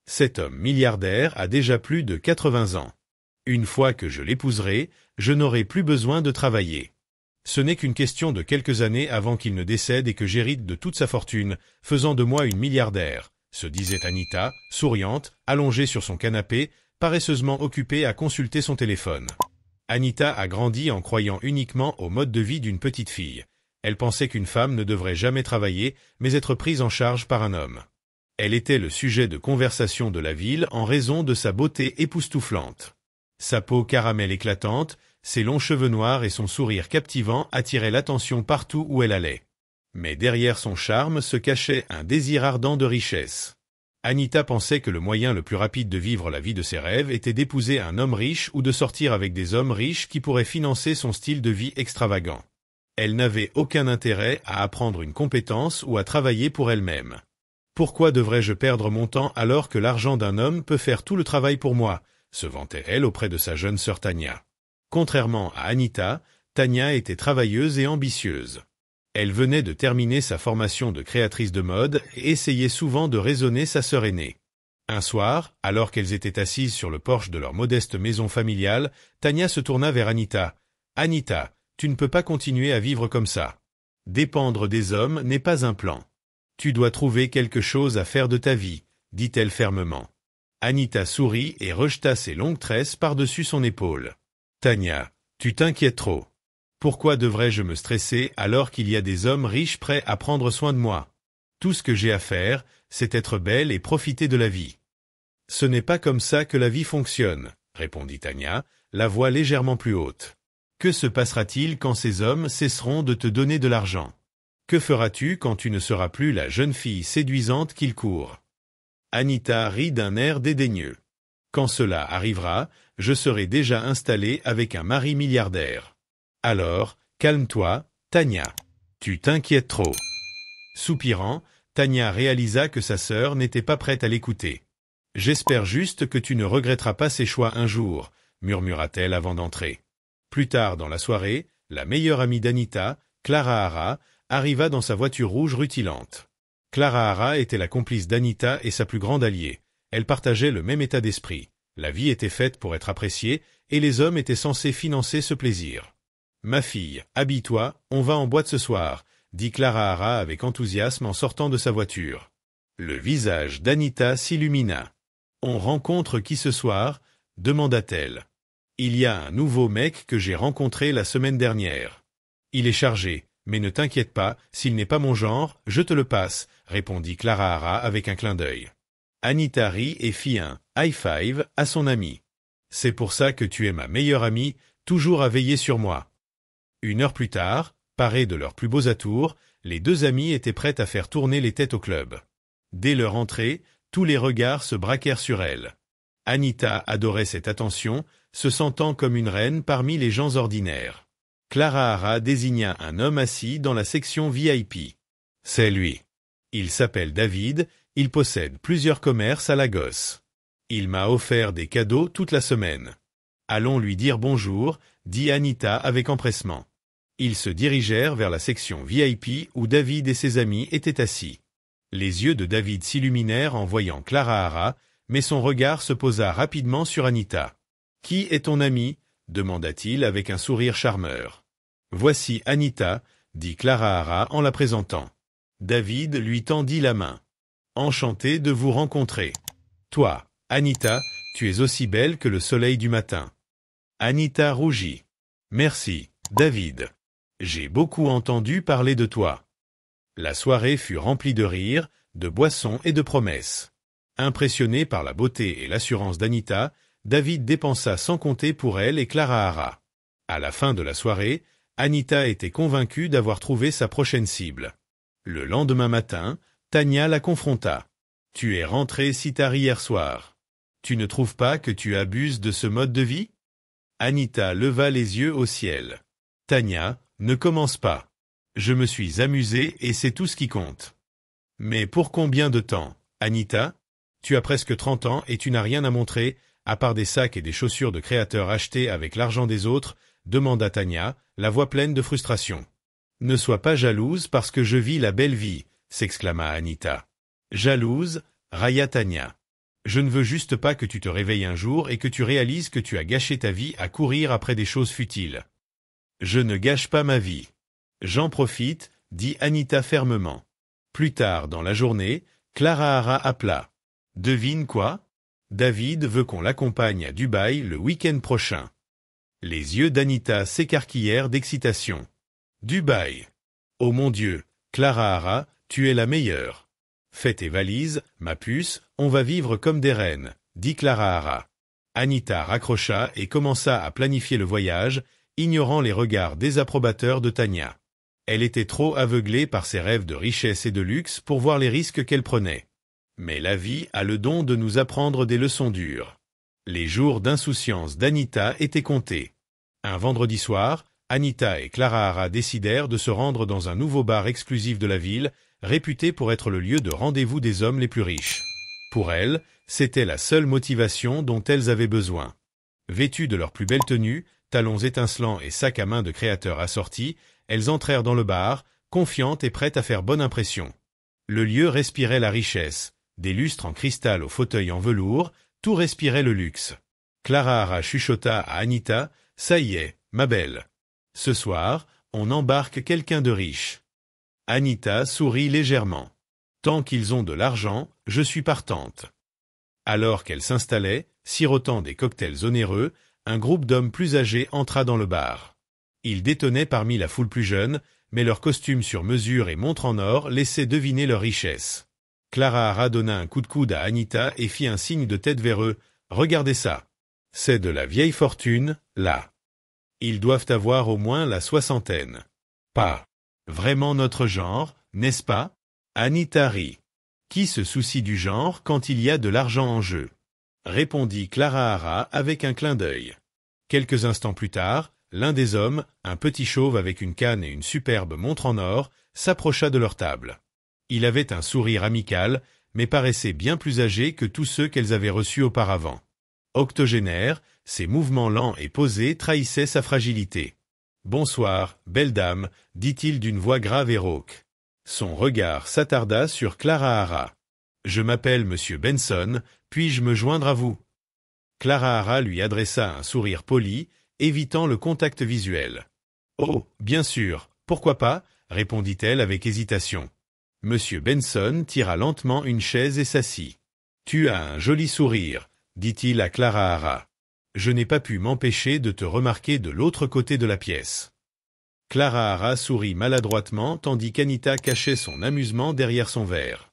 Cet homme milliardaire a déjà plus de 80 ans. Une fois que je l'épouserai, je n'aurai plus besoin de travailler. Ce n'est qu'une question de quelques années avant qu'il ne décède et que j'hérite de toute sa fortune, faisant de moi une milliardaire, se disait Anita, souriante, allongée sur son canapé, paresseusement occupée à consulter son téléphone. Anita a grandi en croyant uniquement au mode de vie d'une petite fille. Elle pensait qu'une femme ne devrait jamais travailler, mais être prise en charge par un homme. Elle était le sujet de conversation de la ville en raison de sa beauté époustouflante. Sa peau caramel éclatante, ses longs cheveux noirs et son sourire captivant attiraient l'attention partout où elle allait. Mais derrière son charme se cachait un désir ardent de richesse. Anita pensait que le moyen le plus rapide de vivre la vie de ses rêves était d'épouser un homme riche ou de sortir avec des hommes riches qui pourraient financer son style de vie extravagant. Elle n'avait aucun intérêt à apprendre une compétence ou à travailler pour elle-même. Pourquoi devrais-je perdre mon temps alors que l'argent d'un homme peut faire tout le travail pour moi, se vantait-elle auprès de sa jeune sœur Tania. Contrairement à Anita, Tania était travailleuse et ambitieuse. Elle venait de terminer sa formation de créatrice de mode et essayait souvent de raisonner sa sœur aînée. Un soir, alors qu'elles étaient assises sur le porche de leur modeste maison familiale, Tania se tourna vers Anita. « Anita, tu ne peux pas continuer à vivre comme ça. Dépendre des hommes n'est pas un plan. Tu dois trouver quelque chose à faire de ta vie, dit-elle fermement. Anita sourit et rejeta ses longues tresses par-dessus son épaule. Tania, tu t'inquiètes trop. Pourquoi devrais-je me stresser alors qu'il y a des hommes riches prêts à prendre soin de moi? Tout ce que j'ai à faire, c'est être belle et profiter de la vie. Ce n'est pas comme ça que la vie fonctionne, répondit Tania, la voix légèrement plus haute. Que se passera-t-il quand ces hommes cesseront de te donner de l'argent? Que feras-tu quand tu ne seras plus la jeune fille séduisante qu'ils courent? Anita rit d'un air dédaigneux. Quand cela arrivera, je serai déjà installée avec un mari milliardaire. Alors, calme-toi, Tania. Tu t'inquiètes trop. Soupirant, Tania réalisa que sa sœur n'était pas prête à l'écouter. J'espère juste que tu ne regretteras pas ces choix un jour, murmura-t-elle avant d'entrer. Plus tard dans la soirée, la meilleure amie d'Anita, Clara Hara, arriva dans sa voiture rouge rutilante. Clara Hara était la complice d'Anita et sa plus grande alliée. Elle partageait le même état d'esprit. La vie était faite pour être appréciée, et les hommes étaient censés financer ce plaisir. « Ma fille, habille-toi, on va en boîte ce soir », dit Clara Hara avec enthousiasme en sortant de sa voiture. Le visage d'Anita s'illumina. « On rencontre qui ce soir ?» demanda-t-elle. « Il y a un nouveau mec que j'ai rencontré la semaine dernière. Il est chargé. Mais ne t'inquiète pas, s'il n'est pas mon genre, je te le passe, répondit Clara Hara avec un clin d'œil. Anita rit et fit un high five à son amie. C'est pour ça que tu es ma meilleure amie, toujours à veiller sur moi. Une heure plus tard, parés de leurs plus beaux atours, les deux amies étaient prêtes à faire tourner les têtes au club. Dès leur entrée, tous les regards se braquèrent sur elles. Anita adorait cette attention, se sentant comme une reine parmi les gens ordinaires. Clara Hara désigna un homme assis dans la section VIP. C'est lui. Il s'appelle David, il possède plusieurs commerces à Lagos. Il m'a offert des cadeaux toute la semaine. Allons lui dire bonjour, dit Anita avec empressement. Ils se dirigèrent vers la section VIP où David et ses amis étaient assis. Les yeux de David s'illuminèrent en voyant Clara Hara, mais son regard se posa rapidement sur Anita. « Qui est ton ami ?» demanda-t-il avec un sourire charmeur. « Voici Anita, » dit Clara Hara en la présentant. David lui tendit la main. « Enchanté de vous rencontrer. Toi, Anita, tu es aussi belle que le soleil du matin. » Anita rougit. « Merci, David. J'ai beaucoup entendu parler de toi. » La soirée fut remplie de rires, de boissons et de promesses. Impressionné par la beauté et l'assurance d'Anita, David dépensa sans compter pour elle et Clara Hara. À la fin de la soirée, Anita était convaincue d'avoir trouvé sa prochaine cible. Le lendemain matin, Tania la confronta. « Tu es rentrée si tard hier soir. Tu ne trouves pas que tu abuses de ce mode de vie ?» Anita leva les yeux au ciel. « Tania, ne commence pas. Je me suis amusée et c'est tout ce qui compte. »« Mais pour combien de temps, Anita ? Tu as presque 30 ans et tu n'as rien à montrer, à part des sacs et des chaussures de créateurs achetés avec l'argent des autres, demanda Tania, la voix pleine de frustration. Ne sois pas jalouse parce que je vis la belle vie, s'exclama Anita. Jalouse, railla Tania. Je ne veux juste pas que tu te réveilles un jour et que tu réalises que tu as gâché ta vie à courir après des choses futiles. Je ne gâche pas ma vie. J'en profite, dit Anita fermement. Plus tard dans la journée, Clara appela. Devine quoi? David veut qu'on l'accompagne à Dubaï le week-end prochain. Les yeux d'Anita s'écarquillèrent d'excitation. Dubaï. Oh mon Dieu, Clara, tu es la meilleure. Fais tes valises, ma puce, on va vivre comme des reines, dit Clara. Anita raccrocha et commença à planifier le voyage, ignorant les regards désapprobateurs de Tania. Elle était trop aveuglée par ses rêves de richesse et de luxe pour voir les risques qu'elle prenait. Mais la vie a le don de nous apprendre des leçons dures. Les jours d'insouciance d'Anita étaient comptés. Un vendredi soir, Anita et Clara décidèrent de se rendre dans un nouveau bar exclusif de la ville, réputé pour être le lieu de rendez-vous des hommes les plus riches. Pour elles, c'était la seule motivation dont elles avaient besoin. Vêtues de leurs plus belles tenues, talons étincelants et sacs à main de créateurs assortis, elles entrèrent dans le bar, confiantes et prêtes à faire bonne impression. Le lieu respirait la richesse, des lustres en cristal aux fauteuils en velours, tout respirait le luxe. Clara chuchota à Anita, « Ça y est, ma belle. Ce soir, on embarque quelqu'un de riche. » Anita sourit légèrement. « Tant qu'ils ont de l'argent, je suis partante. » Alors qu'elle s'installait, sirotant des cocktails onéreux, un groupe d'hommes plus âgés entra dans le bar. Ils détonnaient parmi la foule plus jeune, mais leurs costumes sur mesure et montres en or laissaient deviner leur richesse. Clara donna un coup de coude à Anita et fit un signe de tête vers eux. « Regardez ça. C'est de la vieille fortune, là. Ils doivent avoir au moins la soixantaine. Pas vraiment notre genre, n'est-ce pas? » Anita rit. « Qui se soucie du genre quand il y a de l'argent en jeu ?» répondit Clara avec un clin d'œil. Quelques instants plus tard, l'un des hommes, un petit chauve avec une canne et une superbe montre en or, s'approcha de leur table. Il avait un sourire amical, mais paraissait bien plus âgé que tous ceux qu'elles avaient reçus auparavant. Octogénaire, ses mouvements lents et posés trahissaient sa fragilité. « Bonsoir, belle dame, » dit-il d'une voix grave et rauque. Son regard s'attarda sur Clara. « Je m'appelle Monsieur Benson, puis-je me joindre à vous ?» Clara lui adressa un sourire poli, évitant le contact visuel. « Oh, bien sûr, pourquoi pas ?» répondit-elle avec hésitation. Monsieur Benson tira lentement une chaise et s'assit. « Tu as un joli sourire, » dit-il à Clara. « Je n'ai pas pu m'empêcher de te remarquer de l'autre côté de la pièce. » Clara sourit maladroitement tandis qu'Anita cachait son amusement derrière son verre.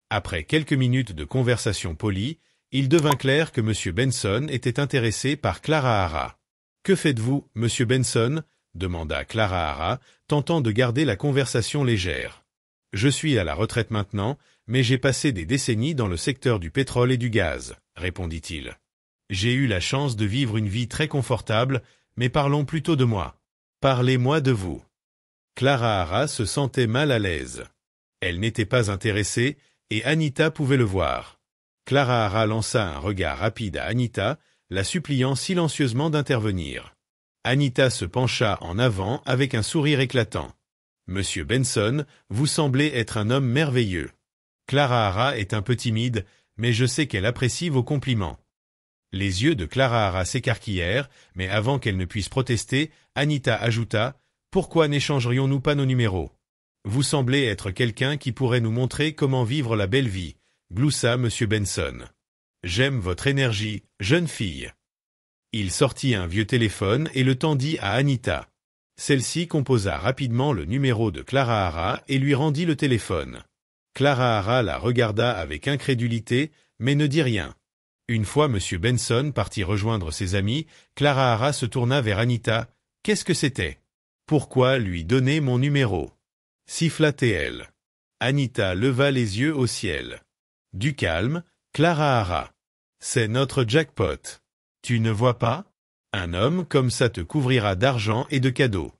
Après quelques minutes de conversation polie, il devint clair que Monsieur Benson était intéressé par Clara. « Que faites-vous, Monsieur Benson ?» demanda Clara, tentant de garder la conversation légère. « Je suis à la retraite maintenant, mais j'ai passé des décennies dans le secteur du pétrole et du gaz, » répondit-il. « J'ai eu la chance de vivre une vie très confortable, mais parlons plutôt de moi. Parlez-moi de vous. » Clara se sentait mal à l'aise. Elle n'était pas intéressée, et Anita pouvait le voir. Clara lança un regard rapide à Anita, la suppliant silencieusement d'intervenir. Anita se pencha en avant avec un sourire éclatant. « Monsieur Benson, vous semblez être un homme merveilleux. Clara est un peu timide, mais je sais qu'elle apprécie vos compliments. » Les yeux de Clara s'écarquillèrent, mais avant qu'elle ne puisse protester, Anita ajouta « Pourquoi n'échangerions-nous pas nos numéros? Vous semblez être quelqu'un qui pourrait nous montrer comment vivre la belle vie, » gloussa Monsieur Benson. « J'aime votre énergie, jeune fille. » Il sortit un vieux téléphone et le tendit à Anita. Celle-ci composa rapidement le numéro de Clara et lui rendit le téléphone. Clara la regarda avec incrédulité, mais ne dit rien. Une fois Monsieur Benson parti rejoindre ses amis, Clara se tourna vers Anita. « Qu'est-ce que c'était? Pourquoi lui donner mon numéro ?» siffla-t-elle. Anita leva les yeux au ciel. « Du calme, Clara. C'est notre jackpot. Tu ne vois pas? Un homme comme ça te couvrira d'argent et de cadeaux.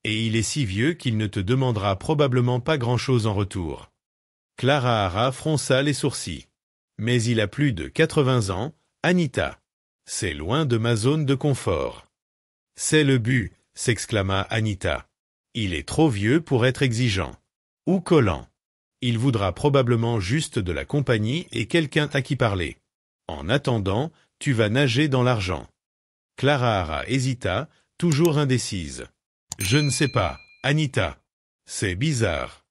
Et il est si vieux qu'il ne te demandera probablement pas grand-chose en retour. » Clara fronça les sourcils. « Mais il a plus de 80 ans, Anita. C'est loin de ma zone de confort. »« C'est le but, » s'exclama Anita. « Il est trop vieux pour être exigeant. Ou collant. Il voudra probablement juste de la compagnie et quelqu'un à qui parler. En attendant, tu vas nager dans l'argent. Clara Hara hésita, toujours indécise. Je ne sais pas, Anita. C'est bizarre.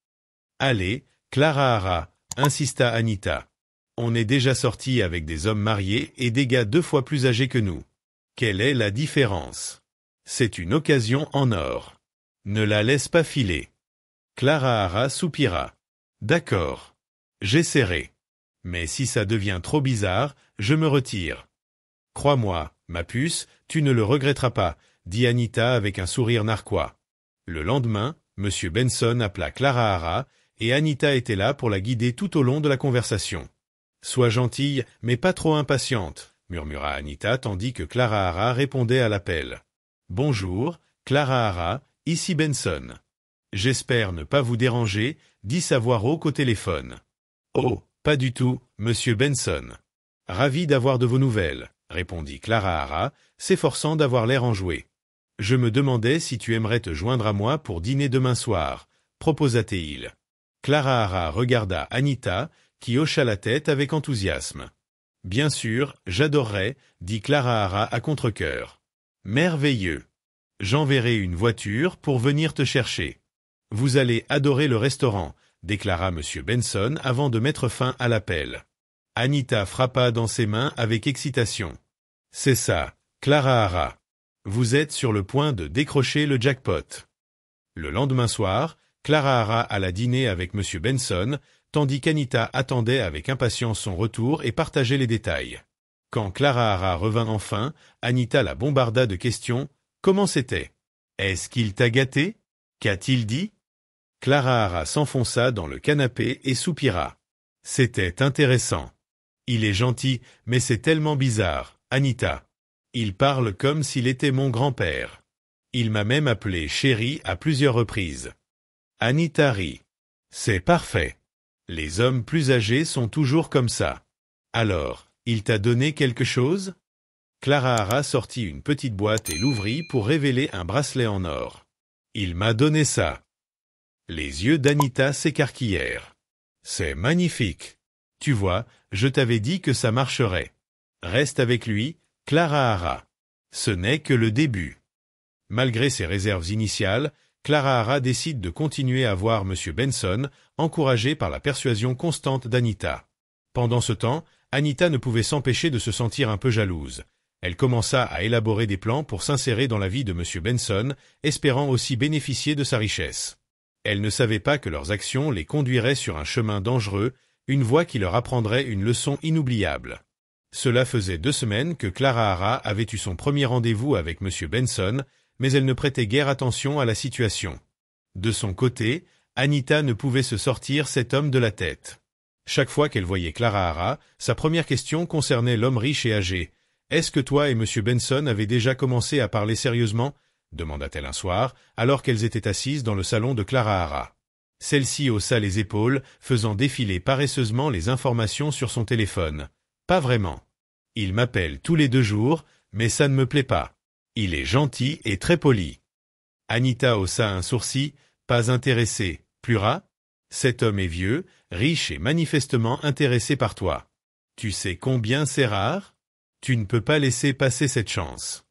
Allez, Clara Hara, insista Anita. On est déjà sorti avec des hommes mariés et des gars 2 fois plus âgés que nous. Quelle est la différence? C'est une occasion en or. Ne la laisse pas filer. Clara Hara soupira. D'accord. J'essaierai. Mais si ça devient trop bizarre, je me retire. Crois-moi, ma puce, tu ne le regretteras pas, dit Anita avec un sourire narquois. Le lendemain, M. Benson appela Clara Hara, et Anita était là pour la guider tout au long de la conversation. « Sois gentille, mais pas trop impatiente », murmura Anita tandis que Clara Hara répondait à l'appel. « Bonjour, Clara Hara, ici Benson. J'espère ne pas vous déranger, dit sa voix rauque au téléphone. « Oh, pas du tout, Monsieur Benson. Ravi d'avoir de vos nouvelles, » répondit Clara Hara, s'efforçant d'avoir l'air enjoué. « Je me demandais si tu aimerais te joindre à moi pour dîner demain soir, » proposa-t-il. Clara Hara regarda Anita, qui hocha la tête avec enthousiasme. « Bien sûr, j'adorerais, » dit Clara Hara à contre-cœur. « Merveilleux. J'enverrai une voiture pour venir te chercher. Vous allez adorer le restaurant, » déclara M. Benson avant de mettre fin à l'appel. Anita frappa dans ses mains avec excitation. « C'est ça, Clara Hara. Vous êtes sur le point de décrocher le jackpot. » Le lendemain soir, Clara Hara alla dîner avec M. Benson, tandis qu'Anita attendait avec impatience son retour et partageait les détails. Quand Clara Hara revint enfin, Anita la bombarda de questions. « Comment c'était? Est-ce qu'il t'a gâté? Qu'a-t-il dit ?» Clara Hara s'enfonça dans le canapé et soupira. « C'était intéressant. Il est gentil, mais c'est tellement bizarre, Anita. Il parle comme s'il était mon grand-père. Il m'a même appelé chérie à plusieurs reprises. » Anita rit. « C'est parfait. Les hommes plus âgés sont toujours comme ça. Alors, il t'a donné quelque chose? » Clara Hara sortit une petite boîte et l'ouvrit pour révéler un bracelet en or. « Il m'a donné ça. » Les yeux d'Anita s'écarquillèrent. « C'est magnifique. Tu vois, je t'avais dit que ça marcherait. Reste avec lui, Clara Hara. Ce n'est que le début. » Malgré ses réserves initiales, Clara Hara décide de continuer à voir M. Benson, encouragée par la persuasion constante d'Anita. Pendant ce temps, Anita ne pouvait s'empêcher de se sentir un peu jalouse. Elle commença à élaborer des plans pour s'insérer dans la vie de M. Benson, espérant aussi bénéficier de sa richesse. Elle ne savait pas que leurs actions les conduiraient sur un chemin dangereux, une voie qui leur apprendrait une leçon inoubliable. Cela faisait 2 semaines que Clara Hara avait eu son premier rendez-vous avec M. Benson, mais elle ne prêtait guère attention à la situation. De son côté, Anita ne pouvait se sortir cet homme de la tête. Chaque fois qu'elle voyait Clara Hara, sa première question concernait l'homme riche et âgé. « Est-ce que toi et M. Benson avez déjà commencé à parler sérieusement ?» demanda-t-elle un soir, alors qu'elles étaient assises dans le salon de Clara Hara. Celle-ci haussa les épaules, faisant défiler paresseusement les informations sur son téléphone. « Pas vraiment. Il m'appelle tous les 2 jours, mais ça ne me plaît pas. Il est gentil et très poli. » Anita haussa un sourcil, pas intéressée, plura. « Cet homme est vieux, riche et manifestement intéressé par toi. Tu sais combien c'est rare? Tu ne peux pas laisser passer cette chance. »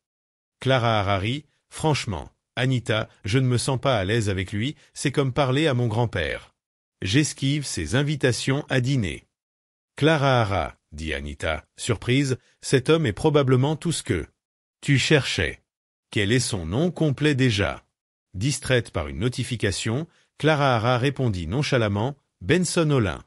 Clara Hara rit. « Franchement, Anita, je ne me sens pas à l'aise avec lui, c'est comme parler à mon grand-père. J'esquive ses invitations à dîner. » « Clara Hara, » dit Anita, surprise, « cet homme est probablement tout ce que tu cherchais. Quel est son nom complet déjà ?» Distraite par une notification, Clara Hara répondit nonchalamment « Benson Olin ».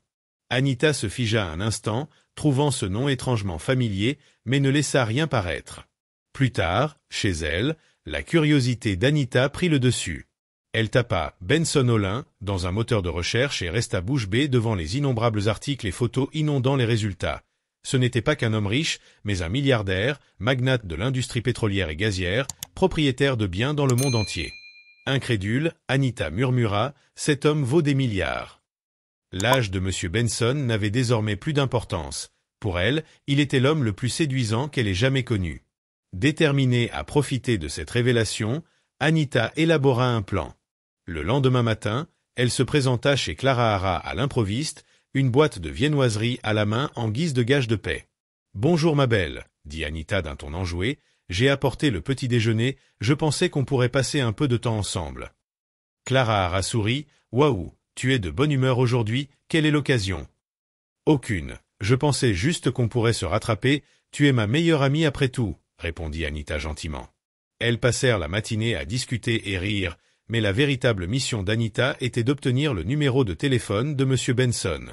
Anita se figea un instant, trouvant ce nom étrangement familier, mais ne laissa rien paraître. Plus tard, chez elle, la curiosité d'Anita prit le dessus. Elle tapa « Benson Olin » dans un moteur de recherche et resta bouche bée devant les innombrables articles et photos inondant les résultats. Ce n'était pas qu'un homme riche, mais un milliardaire, magnate de l'industrie pétrolière et gazière, propriétaire de biens dans le monde entier. Incrédule, Anita murmura « Cet homme vaut des milliards. » L'âge de M. Benson n'avait désormais plus d'importance. Pour elle, il était l'homme le plus séduisant qu'elle ait jamais connu. Déterminée à profiter de cette révélation, Anita élabora un plan. Le lendemain matin, elle se présenta chez Clara Hara à l'improviste, une boîte de viennoiserie à la main en guise de gage de paix. Bonjour ma belle, dit Anita d'un ton enjoué, j'ai apporté le petit déjeuner, je pensais qu'on pourrait passer un peu de temps ensemble. Clara Hara sourit, waouh, tu es de bonne humeur aujourd'hui, quelle est l'occasion? Aucune, je pensais juste qu'on pourrait se rattraper, tu es ma meilleure amie après tout, répondit Anita gentiment. Elles passèrent la matinée à discuter et rire, mais la véritable mission d'Anita était d'obtenir le numéro de téléphone de M. Benson.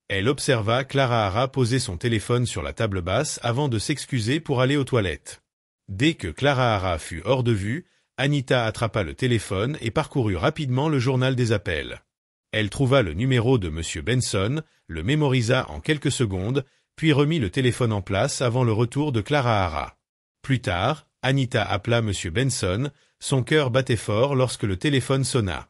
Elle observa Clara Hara poser son téléphone sur la table basse avant de s'excuser pour aller aux toilettes. Dès que Clara Hara fut hors de vue, Anita attrapa le téléphone et parcourut rapidement le journal des appels. Elle trouva le numéro de M. Benson, le mémorisa en quelques secondes, puis remit le téléphone en place avant le retour de Clara Hara. Plus tard, Anita appela M. Benson, son cœur battait fort lorsque le téléphone sonna.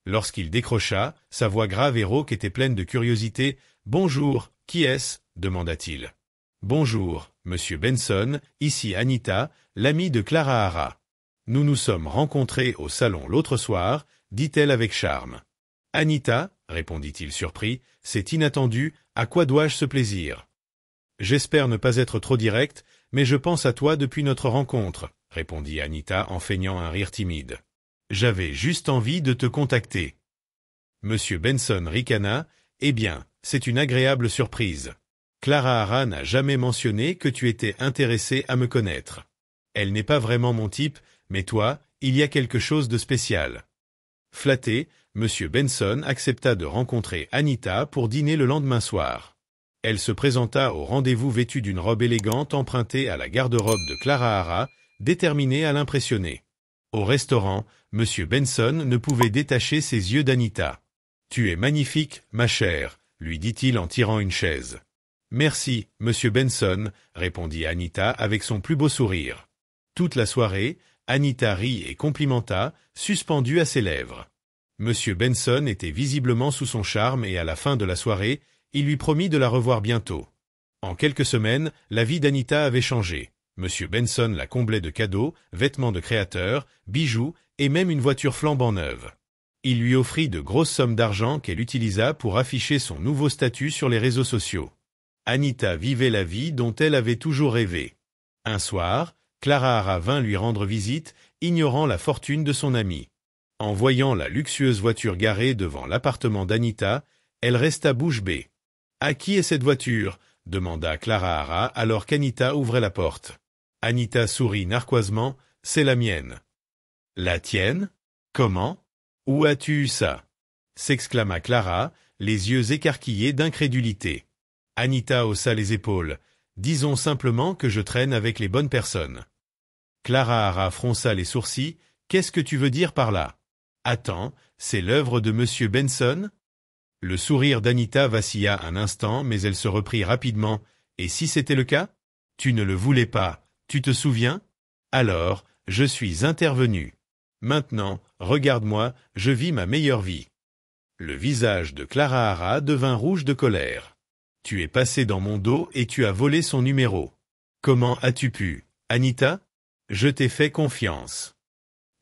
Lorsqu'il décrocha, sa voix grave et rauque était pleine de curiosité. « Bonjour, qui est-ce » demanda-t-il. « Bonjour, Monsieur Benson, ici Anita, l'amie de Clara Hara. Nous nous sommes rencontrés au salon l'autre soir, dit-elle avec charme. « Anita, répondit-il surpris, c'est inattendu, à quoi dois-je ce plaisir ?»« J'espère ne pas être trop direct, mais je pense à toi depuis notre rencontre, » répondit Anita en feignant un rire timide. « J'avais juste envie de te contacter. » Monsieur Benson ricana. « Eh bien, c'est une agréable surprise. Clara Hara n'a jamais mentionné que tu étais intéressé à me connaître. Elle n'est pas vraiment mon type, mais toi, il y a quelque chose de spécial. » Flatté, Monsieur Benson accepta de rencontrer Anita pour dîner le lendemain soir. Elle se présenta au rendez-vous vêtue d'une robe élégante empruntée à la garde-robe de Clara Hara, déterminée à l'impressionner. Au restaurant, Monsieur Benson ne pouvait détacher ses yeux d'Anita. « Tu es magnifique, ma chère, » lui dit-il en tirant une chaise. « Merci, Monsieur Benson, » répondit Anita avec son plus beau sourire. Toute la soirée, Anita rit et complimenta, suspendue à ses lèvres. Monsieur Benson était visiblement sous son charme et à la fin de la soirée, il lui promit de la revoir bientôt. En quelques semaines, la vie d'Anita avait changé. Monsieur Benson la comblait de cadeaux, vêtements de créateurs, bijoux et même une voiture flambant neuve. Il lui offrit de grosses sommes d'argent qu'elle utilisa pour afficher son nouveau statut sur les réseaux sociaux. Anita vivait la vie dont elle avait toujours rêvé. Un soir, Clara Hara vint lui rendre visite, ignorant la fortune de son amie. En voyant la luxueuse voiture garée devant l'appartement d'Anita, elle resta bouche bée. « À qui est cette voiture ?» demanda Clara Hara alors qu'Anita ouvrait la porte. Anita sourit narquoisement. « C'est la mienne. »« La tienne ? Comment ? Où as-tu eu ça ?» s'exclama Clara, les yeux écarquillés d'incrédulité. Anita haussa les épaules. « Disons simplement que je traîne avec les bonnes personnes. » Clara Hara fronça les sourcils. « Qu'est-ce que tu veux dire par là ? Attends, c'est l'œuvre de Monsieur Benson ?» Le sourire d'Anita vacilla un instant, mais elle se reprit rapidement. « Et si c'était le cas ? Tu ne le voulais pas, tu te souviens ? Alors, je suis intervenu. Maintenant, regarde-moi, je vis ma meilleure vie. » Le visage de Clara Hara devint rouge de colère. « Tu es passé dans mon dos et tu as volé son numéro. Comment as-tu pu, Anita ? Je t'ai fait confiance. »«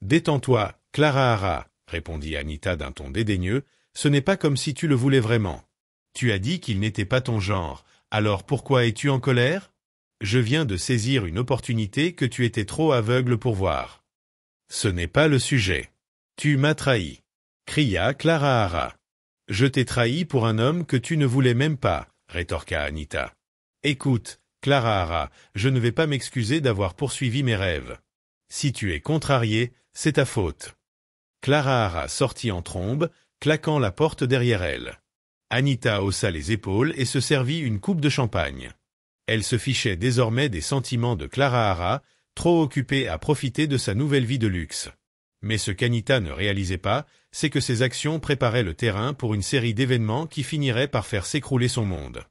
Détends-toi, Clara Hara, » répondit Anita d'un ton dédaigneux. « Ce n'est pas comme si tu le voulais vraiment. Tu as dit qu'il n'était pas ton genre, alors pourquoi es-tu en colère ? Je viens de saisir une opportunité que tu étais trop aveugle pour voir. »« Ce n'est pas le sujet. Tu m'as trahi, » cria Clara Hara. « Je t'ai trahi pour un homme que tu ne voulais même pas, » rétorqua Anita. « Écoute, Clara Hara, je ne vais pas m'excuser d'avoir poursuivi mes rêves. Si tu es contrarié, c'est ta faute. » Clara Hara sortit en trombe, claquant la porte derrière elle. Anita haussa les épaules et se servit une coupe de champagne. Elle se fichait désormais des sentiments de Clara Hara, trop occupée à profiter de sa nouvelle vie de luxe. Mais ce qu'Anita ne réalisait pas, c'est que ses actions préparaient le terrain pour une série d'événements qui finiraient par faire s'écrouler son monde.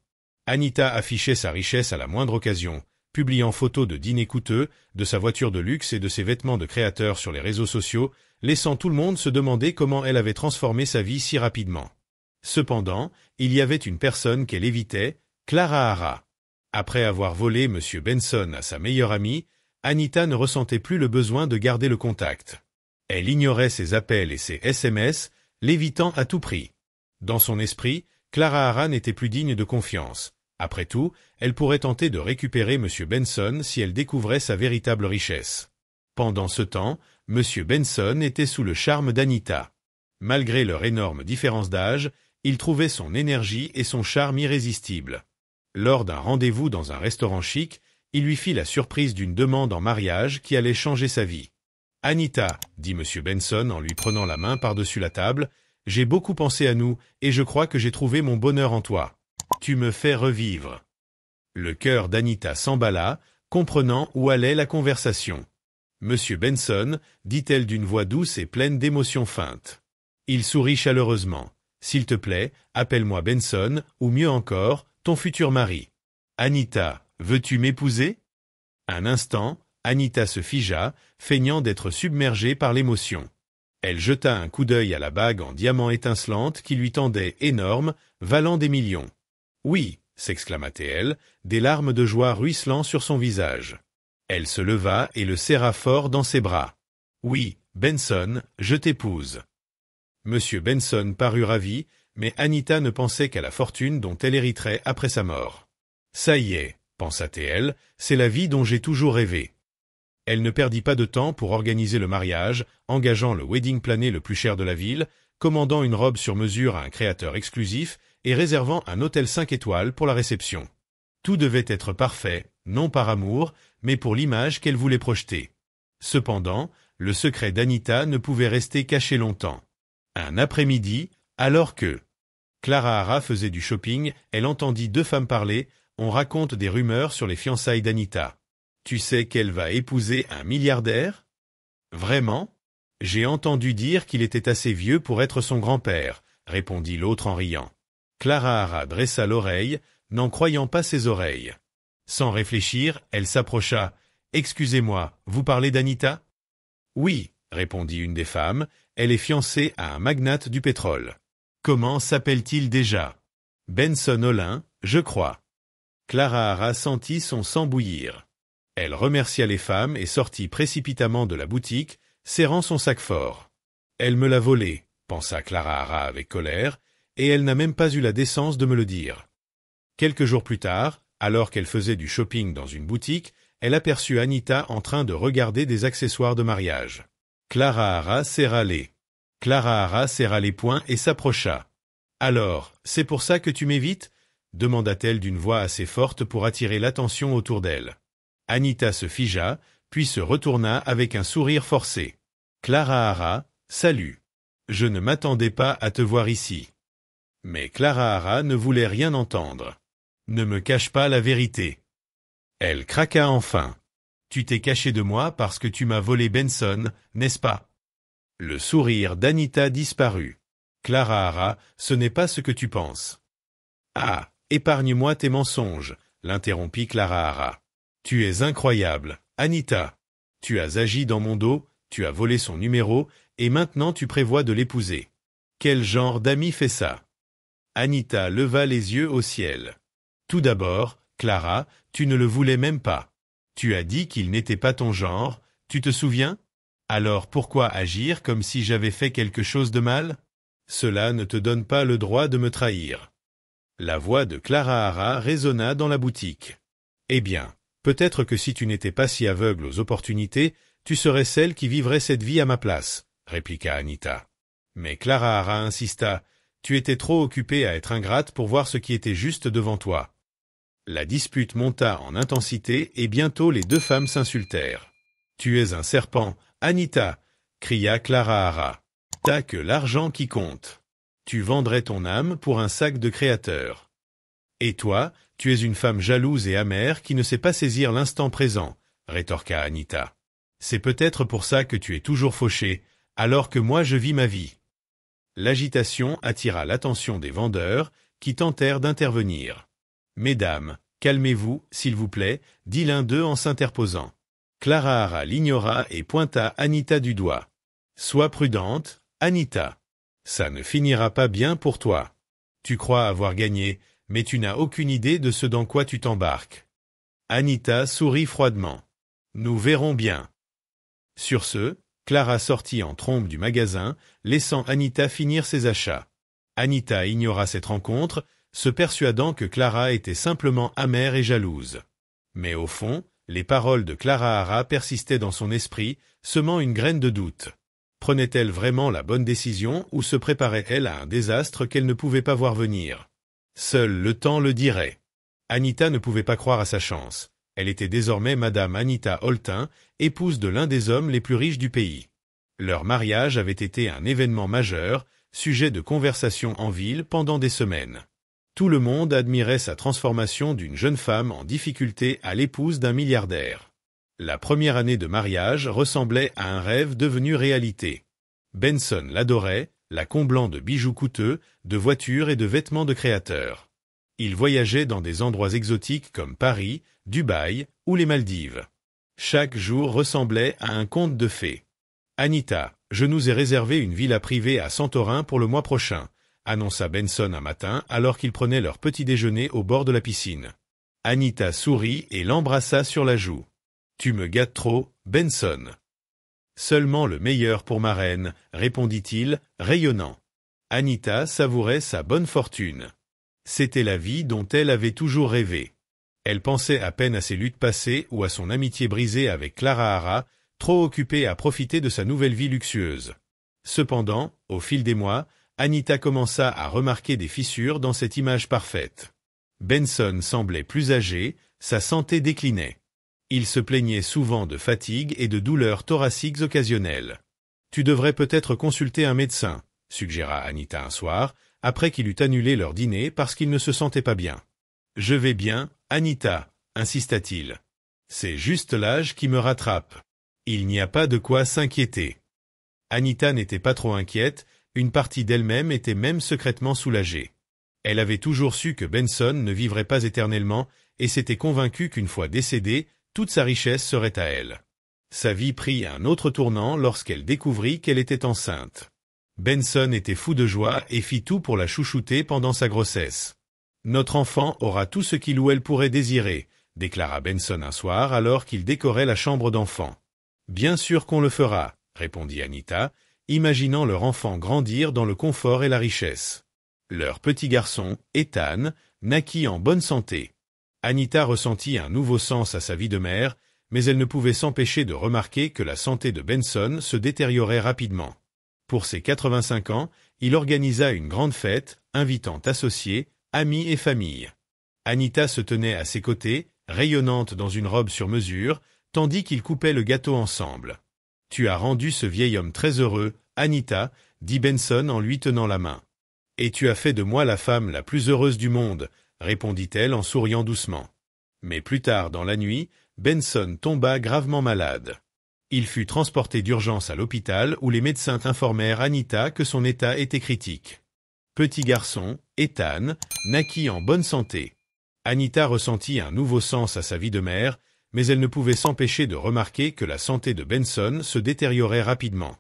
Anita affichait sa richesse à la moindre occasion, publiant photos de dîners coûteux, de sa voiture de luxe et de ses vêtements de créateur sur les réseaux sociaux, laissant tout le monde se demander comment elle avait transformé sa vie si rapidement. Cependant, il y avait une personne qu'elle évitait, Clara Hara. Après avoir volé M. Benson à sa meilleure amie, Anita ne ressentait plus le besoin de garder le contact. Elle ignorait ses appels et ses SMS, l'évitant à tout prix. Dans son esprit, Clara Hara n'était plus digne de confiance. Après tout, elle pourrait tenter de récupérer M. Benson si elle découvrait sa véritable richesse. Pendant ce temps, M. Benson était sous le charme d'Anita. Malgré leur énorme différence d'âge, il trouvait son énergie et son charme irrésistibles. Lors d'un rendez-vous dans un restaurant chic, il lui fit la surprise d'une demande en mariage qui allait changer sa vie. « Anita, » dit M. Benson en lui prenant la main par-dessus la table, « j'ai beaucoup pensé à nous et je crois que j'ai trouvé mon bonheur en toi. Tu me fais revivre. » Le cœur d'Anita s'emballa, comprenant où allait la conversation. « Monsieur Benson, » dit-elle d'une voix douce et pleine d'émotions feintes. Il sourit chaleureusement. « S'il te plaît, appelle-moi Benson, ou mieux encore, ton futur mari. »« Anita, veux-tu m'épouser ?» Un instant, Anita se figea, feignant d'être submergée par l'émotion. Elle jeta un coup d'œil à la bague en diamant étincelante qui lui tendait énorme, valant des millions. « Oui !» s'exclama-t-elle, des larmes de joie ruisselant sur son visage. Elle se leva et le serra fort dans ses bras. « Oui, Benson, je t'épouse. » Monsieur Benson parut ravi, mais Anita ne pensait qu'à la fortune dont elle hériterait après sa mort. « Ça y est, » pensa-t-elle, « c'est la vie dont j'ai toujours rêvé. » Elle ne perdit pas de temps pour organiser le mariage, engageant le wedding plané le plus cher de la ville, commandant une robe sur mesure à un créateur exclusif et réservant un hôtel 5 étoiles pour la réception. Tout devait être parfait, non par amour, mais pour l'image qu'elle voulait projeter. Cependant, le secret d'Anita ne pouvait rester caché longtemps. Un après-midi, alors que Clara Hara faisait du shopping, elle entendit deux femmes parler. On raconte des rumeurs sur les fiançailles d'Anita. Tu sais qu'elle va épouser un milliardaire? Vraiment? J'ai entendu dire qu'il était assez vieux pour être son grand-père, répondit l'autre en riant. Clara Hara dressa l'oreille, n'en croyant pas ses oreilles. Sans réfléchir, elle s'approcha. Excusez-moi, vous parlez d'Anita? Oui, répondit une des femmes, elle est fiancée à un magnate du pétrole. Comment s'appelle-t-il déjà? Benson Olin, je crois. Clara Hara sentit son sang bouillir. Elle remercia les femmes et sortit précipitamment de la boutique, serrant son sac fort. « Elle me l'a volé », pensa Clara Hara avec colère, et elle n'a même pas eu la décence de me le dire. Quelques jours plus tard, alors qu'elle faisait du shopping dans une boutique, elle aperçut Anita en train de regarder des accessoires de mariage. Clara Hara serra les poings et s'approcha. « Alors, c'est pour ça que tu m'évites ?» demanda-t-elle d'une voix assez forte pour attirer l'attention autour d'elle. Anita se figea, puis se retourna avec un sourire forcé. « Clara Hara, salut. Je ne m'attendais pas à te voir ici. » Mais Clara Hara ne voulait rien entendre. « Ne me cache pas la vérité. » Elle craqua enfin. « Tu t'es caché de moi parce que tu m'as volé Benson, n'est-ce pas ?» Le sourire d'Anita disparut. « Clara Hara, ce n'est pas ce que tu penses. »« Ah, épargne-moi tes mensonges, » l'interrompit Clara Hara. « Tu es incroyable, Anita. Tu as agi dans mon dos, tu as volé son numéro, et maintenant tu prévois de l'épouser. Quel genre d'ami fait ça ?» Anita leva les yeux au ciel. « Tout d'abord, Clara, tu ne le voulais même pas. Tu as dit qu'il n'était pas ton genre, tu te souviens? Alors pourquoi agir comme si j'avais fait quelque chose de mal? Cela ne te donne pas le droit de me trahir. » La voix de Clara Hara résonna dans la boutique. « Eh bien, peut-être que si tu n'étais pas si aveugle aux opportunités, tu serais celle qui vivrait cette vie à ma place, » répliqua Anita. Mais Clara Hara insista. « Tu étais trop occupée à être ingrate pour voir ce qui était juste devant toi. » La dispute monta en intensité et bientôt les deux femmes s'insultèrent. « Tu es un serpent, Anita !» cria Clara Hara. « T'as que l'argent qui compte. Tu vendrais ton âme pour un sac de créateur. Et toi, tu es une femme jalouse et amère qui ne sait pas saisir l'instant présent, » rétorqua Anita. « C'est peut-être pour ça que tu es toujours fauchée, alors que moi je vis ma vie. » L'agitation attira l'attention des vendeurs, qui tentèrent d'intervenir. « Mesdames, calmez-vous, s'il vous plaît, » dit l'un d'eux en s'interposant. Clara Hara l'ignora et pointa Anita du doigt. « Sois prudente, Anita. Ça ne finira pas bien pour toi. Tu crois avoir gagné, mais tu n'as aucune idée de ce dans quoi tu t'embarques. » Anita sourit froidement. « Nous verrons bien. » Sur ce, Clara sortit en trombe du magasin, laissant Anita finir ses achats. Anita ignora cette rencontre, se persuadant que Clara était simplement amère et jalouse. Mais au fond, les paroles de Clara Hara persistaient dans son esprit, semant une graine de doute. Prenait-elle vraiment la bonne décision ou se préparait-elle à un désastre qu'elle ne pouvait pas voir venir? Seul le temps le dirait. Anita ne pouvait pas croire à sa chance. Elle était désormais Madame Anita Holtin, épouse de l'un des hommes les plus riches du pays. Leur mariage avait été un événement majeur, sujet de conversation en ville pendant des semaines. Tout le monde admirait sa transformation d'une jeune femme en difficulté à l'épouse d'un milliardaire. La première année de mariage ressemblait à un rêve devenu réalité. Benson l'adorait, la comblant de bijoux coûteux, de voitures et de vêtements de créateurs. Ils voyageaient dans des endroits exotiques comme Paris, Dubaï ou les Maldives. Chaque jour ressemblait à un conte de fées. « Anita, je nous ai réservé une villa privée à Santorin pour le mois prochain », annonça Benson un matin alors qu'ils prenaient leur petit déjeuner au bord de la piscine. Anita sourit et l'embrassa sur la joue. « Tu me gâtes trop, Benson. »« Seulement le meilleur pour ma reine, » répondit-il, rayonnant. Anita savourait sa bonne fortune. C'était la vie dont elle avait toujours rêvé. Elle pensait à peine à ses luttes passées ou à son amitié brisée avec Clara Hara, trop occupée à profiter de sa nouvelle vie luxueuse. Cependant, au fil des mois, Anita commença à remarquer des fissures dans cette image parfaite. Benson semblait plus âgé, sa santé déclinait. Il se plaignait souvent de fatigue et de douleurs thoraciques occasionnelles. « Tu devrais peut-être consulter un médecin », suggéra Anita un soir, après qu'il eut annulé leur dîner parce qu'il ne se sentait pas bien. « Je vais bien, Anita », insista-t-il. « C'est juste l'âge qui me rattrape. Il n'y a pas de quoi s'inquiéter. » Anita n'était pas trop inquiète, une partie d'elle-même était même secrètement soulagée. Elle avait toujours su que Benson ne vivrait pas éternellement et s'était convaincue qu'une fois décédé, toute sa richesse serait à elle. Sa vie prit un autre tournant lorsqu'elle découvrit qu'elle était enceinte. Benson était fou de joie et fit tout pour la chouchouter pendant sa grossesse. « Notre enfant aura tout ce qu'il ou elle pourrait désirer », déclara Benson un soir alors qu'il décorait la chambre d'enfant. « Bien sûr qu'on le fera », répondit Anita, imaginant leur enfant grandir dans le confort et la richesse. Leur petit garçon, Ethan, naquit en bonne santé. Anita ressentit un nouveau sens à sa vie de mère, mais elle ne pouvait s'empêcher de remarquer que la santé de Benson se détériorait rapidement. Pour ses 85 ans, il organisa une grande fête, invitant associés, amis et famille. Anita se tenait à ses côtés, rayonnante dans une robe sur mesure, tandis qu'ils coupaient le gâteau ensemble. « Tu as rendu ce vieil homme très heureux, Anita, » dit Benson en lui tenant la main. « Et tu as fait de moi la femme la plus heureuse du monde, » répondit-elle en souriant doucement. Mais plus tard dans la nuit, Benson tomba gravement malade. Il fut transporté d'urgence à l'hôpital où les médecins informèrent Anita que son état était critique. Petit garçon, Ethan, naquit en bonne santé. Anita ressentit un nouveau sens à sa vie de mère, mais elle ne pouvait s'empêcher de remarquer que la santé de Benson se détériorait rapidement.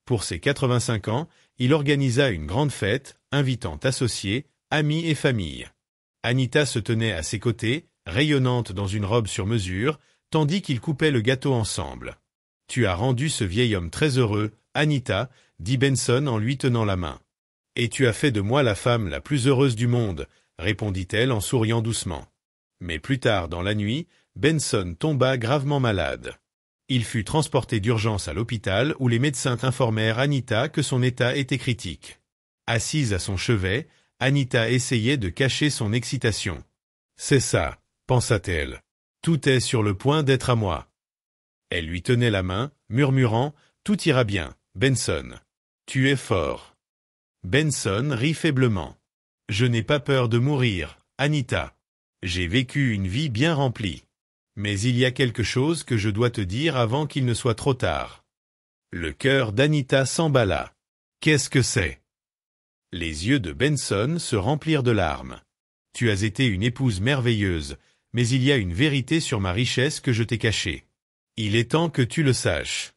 Pour ses 85 ans, il organisa une grande fête, invitant associés, amis et famille. Anita se tenait à ses côtés, rayonnante dans une robe sur mesure, tandis qu'ils coupaient le gâteau ensemble. « Tu as rendu ce vieil homme très heureux, Anita, » dit Benson en lui tenant la main. « Et tu as fait de moi la femme la plus heureuse du monde, » répondit-elle en souriant doucement. Mais plus tard dans la nuit, Benson tomba gravement malade. Il fut transporté d'urgence à l'hôpital où les médecins informèrent Anita que son état était critique. Assise à son chevet, Anita essayait de cacher son excitation. « C'est ça, » pensa-t-elle. « Tout est sur le point d'être à moi. » Elle lui tenait la main, murmurant « Tout ira bien, Benson. Tu es fort. » Benson rit faiblement. « Je n'ai pas peur de mourir, Anita. J'ai vécu une vie bien remplie. Mais il y a quelque chose que je dois te dire avant qu'il ne soit trop tard. » Le cœur d'Anita s'emballa. « Qu'est-ce que c'est ?» Les yeux de Benson se remplirent de larmes. « Tu as été une épouse merveilleuse, mais il y a une vérité sur ma richesse que je t'ai cachée. Il est temps que tu le saches. »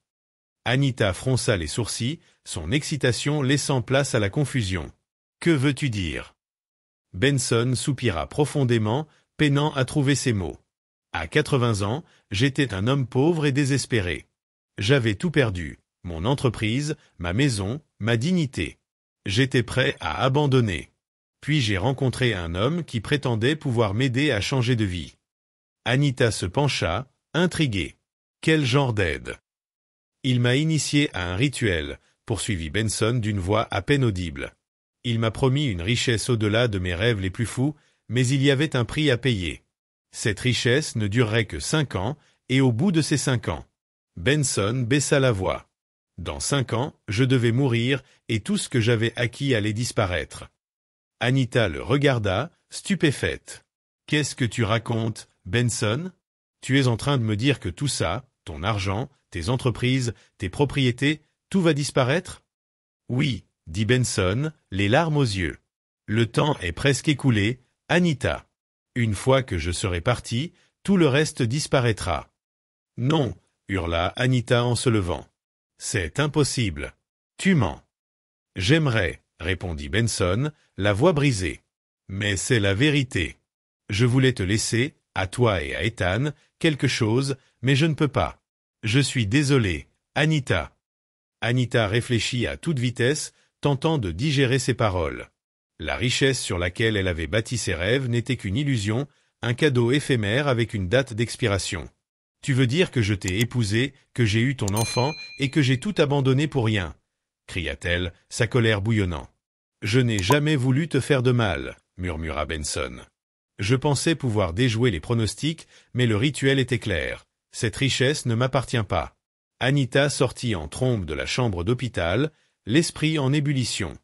Anita fronça les sourcils, son excitation laissant place à la confusion. « Que veux-tu dire ?» Benson soupira profondément, peinant à trouver ses mots. « À 80 ans, j'étais un homme pauvre et désespéré. J'avais tout perdu, mon entreprise, ma maison, ma dignité. J'étais prêt à abandonner. Puis j'ai rencontré un homme qui prétendait pouvoir m'aider à changer de vie. Anita se pencha, intriguée. Quel genre d'aide? Il m'a initié à un rituel, poursuivit Benson d'une voix à peine audible. Il m'a promis une richesse au-delà de mes rêves les plus fous, mais il y avait un prix à payer. Cette richesse ne durerait que 5 ans, et au bout de ces 5 ans, Benson baissa la voix. Dans 5 ans, je devais mourir, et tout ce que j'avais acquis allait disparaître. Anita le regarda, stupéfaite. Qu'est-ce que tu racontes, Benson? Tu es en train de me dire que tout ça, ton argent, tes entreprises, tes propriétés, tout va disparaître? Oui, dit Benson, les larmes aux yeux. Le temps est presque écoulé, Anita. Une fois que je serai parti, tout le reste disparaîtra. Non, hurla Anita en se levant. C'est impossible. Tu mens. J'aimerais, répondit Benson, la voix brisée. Mais c'est la vérité. Je voulais te laisser, à toi et à Ethan, quelque chose, mais je ne peux pas. Je suis désolé, Anita. Anita réfléchit à toute vitesse, tentant de digérer ses paroles. La richesse sur laquelle elle avait bâti ses rêves n'était qu'une illusion, un cadeau éphémère avec une date d'expiration. Tu veux dire que je t'ai épousé, que j'ai eu ton enfant et que j'ai tout abandonné pour rien, cria-t-elle, sa colère bouillonnant. Je n'ai jamais voulu te faire de mal, murmura Benson. Je pensais pouvoir déjouer les pronostics, mais le rituel était clair. Cette richesse ne m'appartient pas. Anita sortit en trombe de la chambre d'hôpital, l'esprit en ébullition.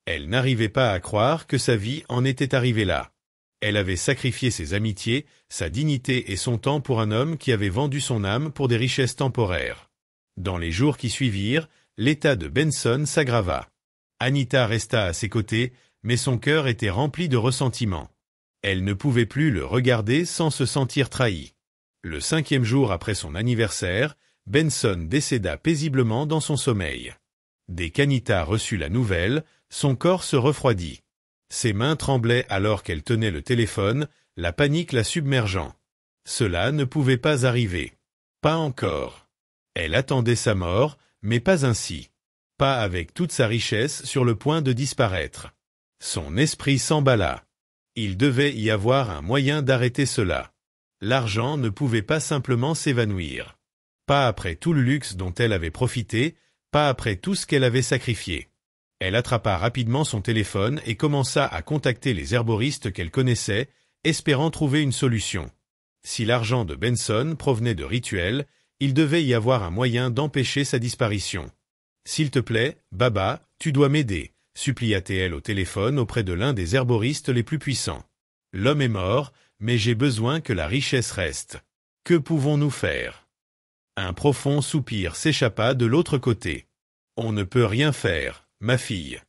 Elle n'arrivait pas à croire que sa vie en était arrivée là. Elle avait sacrifié ses amitiés, sa dignité et son temps pour un homme qui avait vendu son âme pour des richesses temporaires. Dans les jours qui suivirent, l'état de Benson s'aggrava. Anita resta à ses côtés, mais son cœur était rempli de ressentiment. Elle ne pouvait plus le regarder sans se sentir trahie. Le 5e jour après son anniversaire, Benson décéda paisiblement dans son sommeil. Dès qu'Anita reçut la nouvelle, son corps se refroidit. Ses mains tremblaient alors qu'elle tenait le téléphone, la panique la submergeant. Cela ne pouvait pas arriver. Pas encore. Elle attendait sa mort, mais pas ainsi. Pas avec toute sa richesse sur le point de disparaître. Son esprit s'emballa. Il devait y avoir un moyen d'arrêter cela. L'argent ne pouvait pas simplement s'évanouir. Pas après tout le luxe dont elle avait profité, pas après tout ce qu'elle avait sacrifié. Elle attrapa rapidement son téléphone et commença à contacter les herboristes qu'elle connaissait, espérant trouver une solution. Si l'argent de Benson provenait de rituels, il devait y avoir un moyen d'empêcher sa disparition. « S'il te plaît, Baba, tu dois m'aider », supplia-t-elle au téléphone auprès de l'un des herboristes les plus puissants. « L'homme est mort, mais j'ai besoin que la richesse reste. Que pouvons-nous faire ?» Un profond soupir s'échappa de l'autre côté. « On ne peut rien faire, ma fille.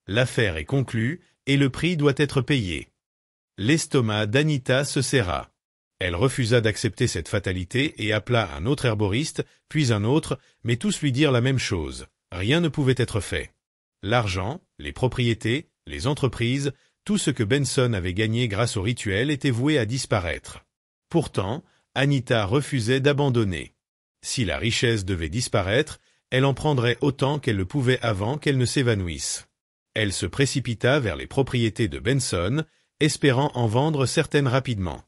L'affaire est conclue et le prix doit être payé. » L'estomac d'Anita se serra. Elle refusa d'accepter cette fatalité et appela un autre herboriste, puis un autre, mais tous lui dirent la même chose. Rien ne pouvait être fait. L'argent, les propriétés, les entreprises, tout ce que Benson avait gagné grâce au rituel était voué à disparaître. Pourtant, Anita refusait d'abandonner. Si la richesse devait disparaître, elle en prendrait autant qu'elle le pouvait avant qu'elle ne s'évanouisse. Elle se précipita vers les propriétés de Benson, espérant en vendre certaines rapidement.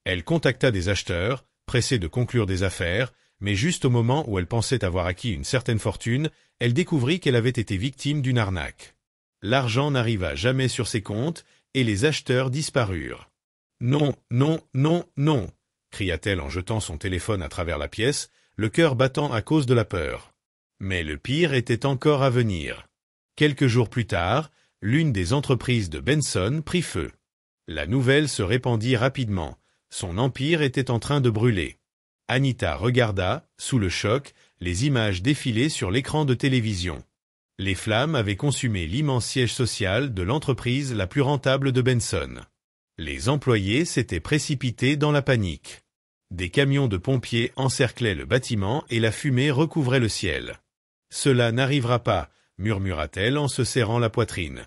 Elle contacta des acheteurs, pressée de conclure des affaires, mais juste au moment où elle pensait avoir acquis une certaine fortune, elle découvrit qu'elle avait été victime d'une arnaque. L'argent n'arriva jamais sur ses comptes, et les acheteurs disparurent. « Non, non, non, non !» cria-t-elle en jetant son téléphone à travers la pièce, le cœur battant à cause de la peur. Mais le pire était encore à venir. Quelques jours plus tard, l'une des entreprises de Benson prit feu. La nouvelle se répandit rapidement. Son empire était en train de brûler. Anita regarda, sous le choc, les images défiler sur l'écran de télévision. Les flammes avaient consumé l'immense siège social de l'entreprise la plus rentable de Benson. Les employés s'étaient précipités dans la panique. Des camions de pompiers encerclaient le bâtiment et la fumée recouvrait le ciel. « Cela n'arrivera pas », murmura-t-elle en se serrant la poitrine.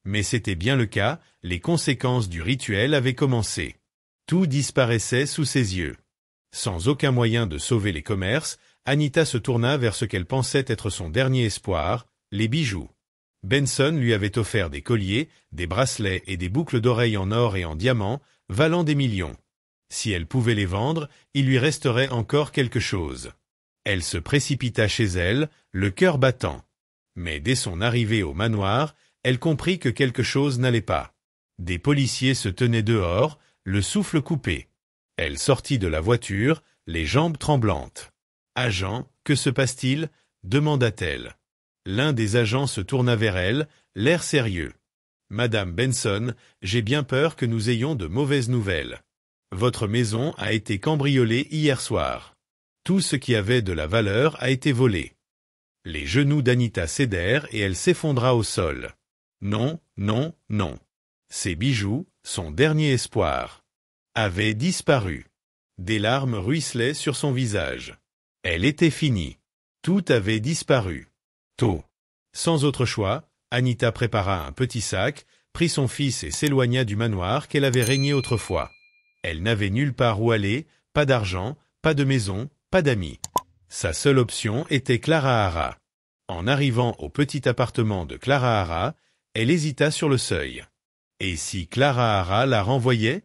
Mais c'était bien le cas, les conséquences du rituel avaient commencé. Tout disparaissait sous ses yeux. Sans aucun moyen de sauver les commerces, Anita se tourna vers ce qu'elle pensait être son dernier espoir, les bijoux. Benson lui avait offert des colliers, des bracelets et des boucles d'oreilles en or et en diamants, valant des millions. Si elle pouvait les vendre, il lui resterait encore quelque chose. Elle se précipita chez elle, le cœur battant. Mais dès son arrivée au manoir, elle comprit que quelque chose n'allait pas. Des policiers se tenaient dehors, le souffle coupé. Elle sortit de la voiture, les jambes tremblantes. « Agent, que se passe-t-il » demanda-t-elle. L'un des agents se tourna vers elle, l'air sérieux. « Madame Benson, j'ai bien peur que nous ayons de mauvaises nouvelles. Votre maison a été cambriolée hier soir. Tout ce qui avait de la valeur a été volé. » Les genoux d'Anita cédèrent et elle s'effondra au sol. Non, non, non. Ses bijoux, son dernier espoir, avaient disparu. Des larmes ruisselaient sur son visage. Elle était finie. Tout avait disparu. Tôt. Sans autre choix, Anita prépara un petit sac, prit son fils et s'éloigna du manoir qu'elle avait régné autrefois. Elle n'avait nulle part où aller, pas d'argent, pas de maison, pas d'amis. Sa seule option était Clara Hara. En arrivant au petit appartement de Clara Hara, elle hésita sur le seuil. Et si Clara Hara la renvoyait?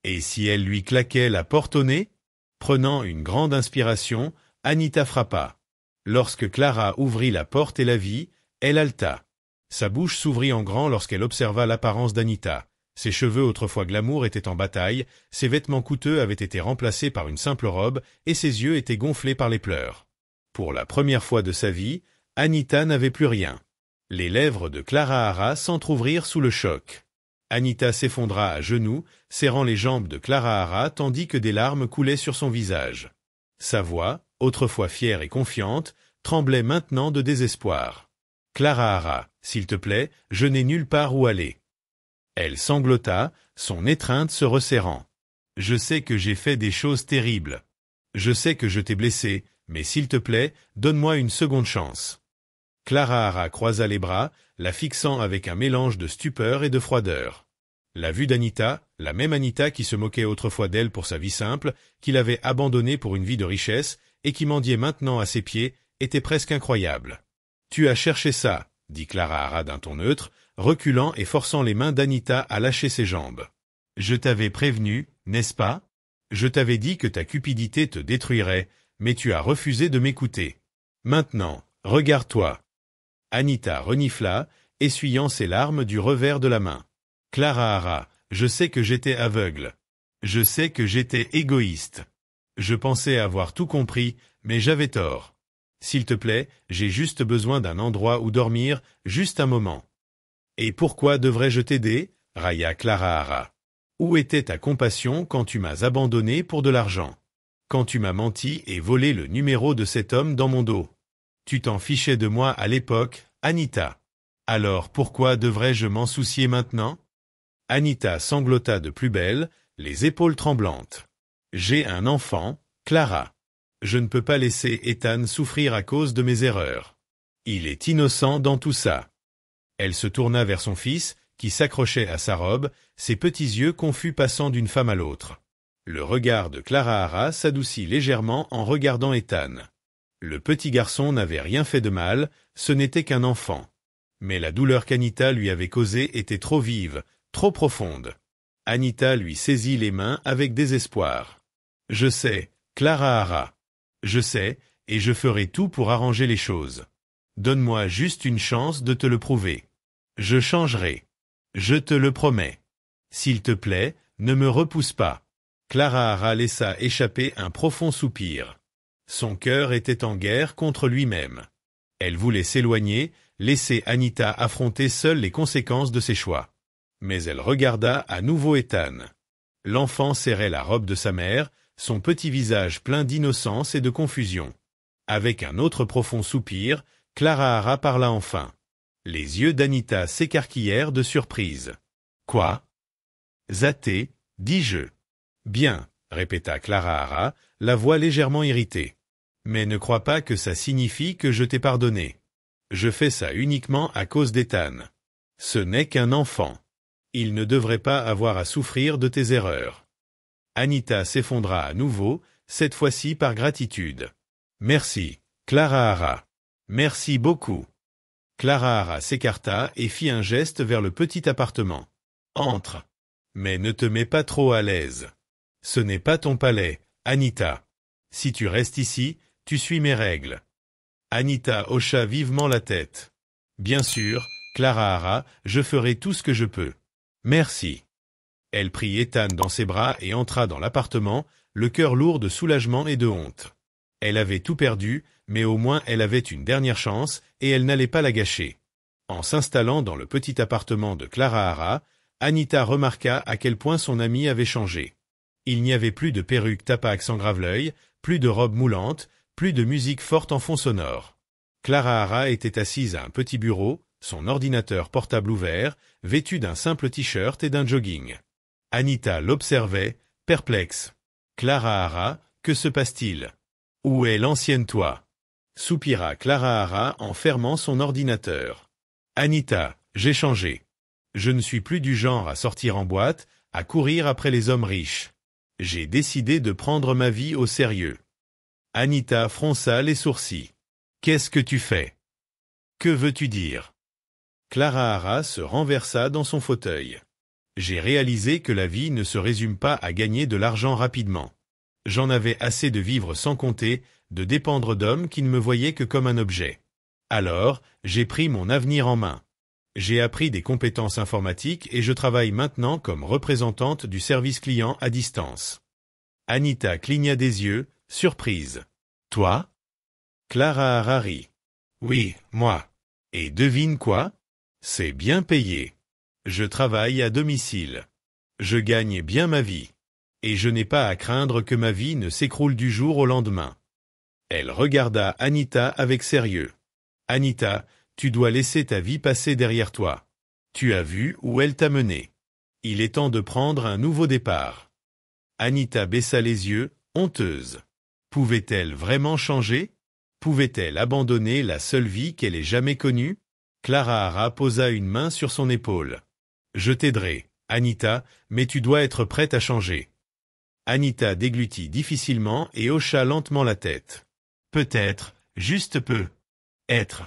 Et si elle lui claquait la porte au nez? Prenant une grande inspiration, Anita frappa. Lorsque Clara ouvrit la porte et la vit, elle haleta. Sa bouche s'ouvrit en grand lorsqu'elle observa l'apparence d'Anita. Ses cheveux autrefois glamour étaient en bataille, ses vêtements coûteux avaient été remplacés par une simple robe et ses yeux étaient gonflés par les pleurs. Pour la première fois de sa vie, Anita n'avait plus rien. Les lèvres de Clara Hara s'entr'ouvrirent sous le choc. Anita s'effondra à genoux, serrant les jambes de Clara Hara tandis que des larmes coulaient sur son visage. Sa voix, autrefois fière et confiante, tremblait maintenant de désespoir. « Clara Hara, s'il te plaît, je n'ai nulle part où aller. » Elle sanglota, son étreinte se resserrant. « Je sais que j'ai fait des choses terribles. Je sais que je t'ai blessé, mais s'il te plaît, donne-moi une seconde chance. » Clara Hara croisa les bras, la fixant avec un mélange de stupeur et de froideur. La vue d'Anita, la même Anita qui se moquait autrefois d'elle pour sa vie simple, qu'il avait abandonnée pour une vie de richesse, et qui mendiait maintenant à ses pieds, était presque incroyable. « Tu as cherché ça, » dit Clara Hara d'un ton neutre, reculant et forçant les mains d'Anita à lâcher ses jambes. « Je t'avais prévenu, n'est-ce pas? Je t'avais dit que ta cupidité te détruirait, mais tu as refusé de m'écouter. Maintenant, regarde-toi. » Anita renifla, essuyant ses larmes du revers de la main. « Clara Hara, je sais que j'étais aveugle. Je sais que j'étais égoïste. Je pensais avoir tout compris, mais j'avais tort. S'il te plaît, j'ai juste besoin d'un endroit où dormir, juste un moment. »« Et pourquoi devrais-je t'aider » railla Clara Hara. « Où était ta compassion quand tu m'as abandonné pour de l'argent? Quand tu m'as menti et volé le numéro de cet homme dans mon dos? Tu t'en fichais de moi à l'époque, Anita. Alors pourquoi devrais-je m'en soucier maintenant ?» Anita sanglota de plus belle, les épaules tremblantes. « J'ai un enfant, Clara. Je ne peux pas laisser Ethan souffrir à cause de mes erreurs. Il est innocent dans tout ça. » Elle se tourna vers son fils, qui s'accrochait à sa robe, ses petits yeux confus passant d'une femme à l'autre. Le regard de Clara Hara s'adoucit légèrement en regardant Ethan. Le petit garçon n'avait rien fait de mal, ce n'était qu'un enfant. Mais la douleur qu'Anita lui avait causée était trop vive, trop profonde. Anita lui saisit les mains avec désespoir. « Je sais, Clara Hara. Je sais, et je ferai tout pour arranger les choses. Donne-moi juste une chance de te le prouver. Je changerai. Je te le promets. S'il te plaît, ne me repousse pas. » Clara Hara laissa échapper un profond soupir. Son cœur était en guerre contre lui-même. Elle voulait s'éloigner, laisser Anita affronter seule les conséquences de ses choix. Mais elle regarda à nouveau Ethan. L'enfant serrait la robe de sa mère, son petit visage plein d'innocence et de confusion. Avec un autre profond soupir, Clara Hara parla enfin. Les yeux d'Anita s'écarquillèrent de surprise. « Quoi? »« Zaté, dis-je. »« Bien, » répéta Clara Hara, la voix légèrement irritée. « Mais ne crois pas que ça signifie que je t'ai pardonné. Je fais ça uniquement à cause d'Ethan. Ce n'est qu'un enfant. Il ne devrait pas avoir à souffrir de tes erreurs. » Anita s'effondra à nouveau, cette fois-ci par gratitude. « Merci, Clara Hara. Merci beaucoup. » Clara Hara s'écarta et fit un geste vers le petit appartement. Entre. Mais ne te mets pas trop à l'aise. Ce n'est pas ton palais, Anita. Si tu restes ici, tu suis mes règles. Anita hocha vivement la tête. Bien sûr, Clara Hara, je ferai tout ce que je peux. Merci. Elle prit Ethan dans ses bras et entra dans l'appartement, le cœur lourd de soulagement et de honte. Elle avait tout perdu, mais au moins elle avait une dernière chance, et elle n'allait pas la gâcher. En s'installant dans le petit appartement de Clara Hara, Anita remarqua à quel point son amie avait changé. Il n'y avait plus de perruque tapax sans grave-l'œil, plus de robe moulante, plus de musique forte en fond sonore. Clara Hara était assise à un petit bureau, son ordinateur portable ouvert, vêtue d'un simple t-shirt et d'un jogging. Anita l'observait, perplexe. « Clara Hara, que se passe-t-il? Où est l'ancienne toi ?» soupira Clara Hara en fermant son ordinateur. « Anita, j'ai changé. Je ne suis plus du genre à sortir en boîte, à courir après les hommes riches. J'ai décidé de prendre ma vie au sérieux. » Anita fronça les sourcils. « Qu'est-ce que tu fais? Que veux-tu dire ?» Clara Hara se renversa dans son fauteuil. J'ai réalisé que la vie ne se résume pas à gagner de l'argent rapidement. J'en avais assez de vivre sans compter, de dépendre d'hommes qui ne me voyaient que comme un objet. Alors, j'ai pris mon avenir en main. J'ai appris des compétences informatiques et je travaille maintenant comme représentante du service client à distance. Anita cligna des yeux, surprise. Toi? Clara Hara rit. Oui, moi. Et devine quoi? C'est bien payé. Je travaille à domicile. Je gagne bien ma vie. Et je n'ai pas à craindre que ma vie ne s'écroule du jour au lendemain. Elle regarda Anita avec sérieux. Anita, tu dois laisser ta vie passer derrière toi. Tu as vu où elle t'a mené. Il est temps de prendre un nouveau départ. Anita baissa les yeux, honteuse. Pouvait-elle vraiment changer? Pouvait-elle abandonner la seule vie qu'elle ait jamais connue? Clara Hara posa une main sur son épaule. Je t'aiderai, Anita, mais tu dois être prête à changer. Anita déglutit difficilement et hocha lentement la tête. Peut-être, juste peu. Être.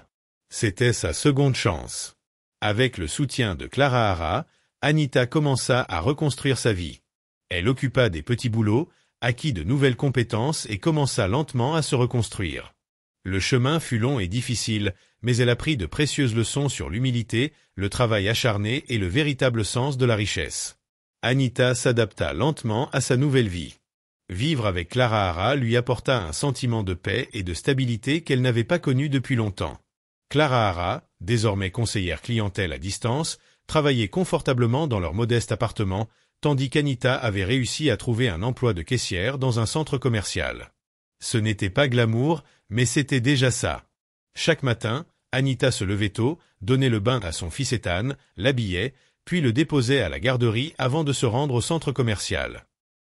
C'était sa seconde chance. Avec le soutien de Clara Hara, Anita commença à reconstruire sa vie. Elle occupa des petits boulots, acquit de nouvelles compétences et commença lentement à se reconstruire. Le chemin fut long et difficile, mais elle apprit de précieuses leçons sur l'humilité, le travail acharné et le véritable sens de la richesse. Anita s'adapta lentement à sa nouvelle vie. Vivre avec Clara Hara lui apporta un sentiment de paix et de stabilité qu'elle n'avait pas connu depuis longtemps. Clara Hara, désormais conseillère clientèle à distance, travaillait confortablement dans leur modeste appartement, tandis qu'Anita avait réussi à trouver un emploi de caissière dans un centre commercial. Ce n'était pas glamour, mais c'était déjà ça. Chaque matin, Anita se levait tôt, donnait le bain à son fils Ethan, l'habillait, puis le déposait à la garderie avant de se rendre au centre commercial.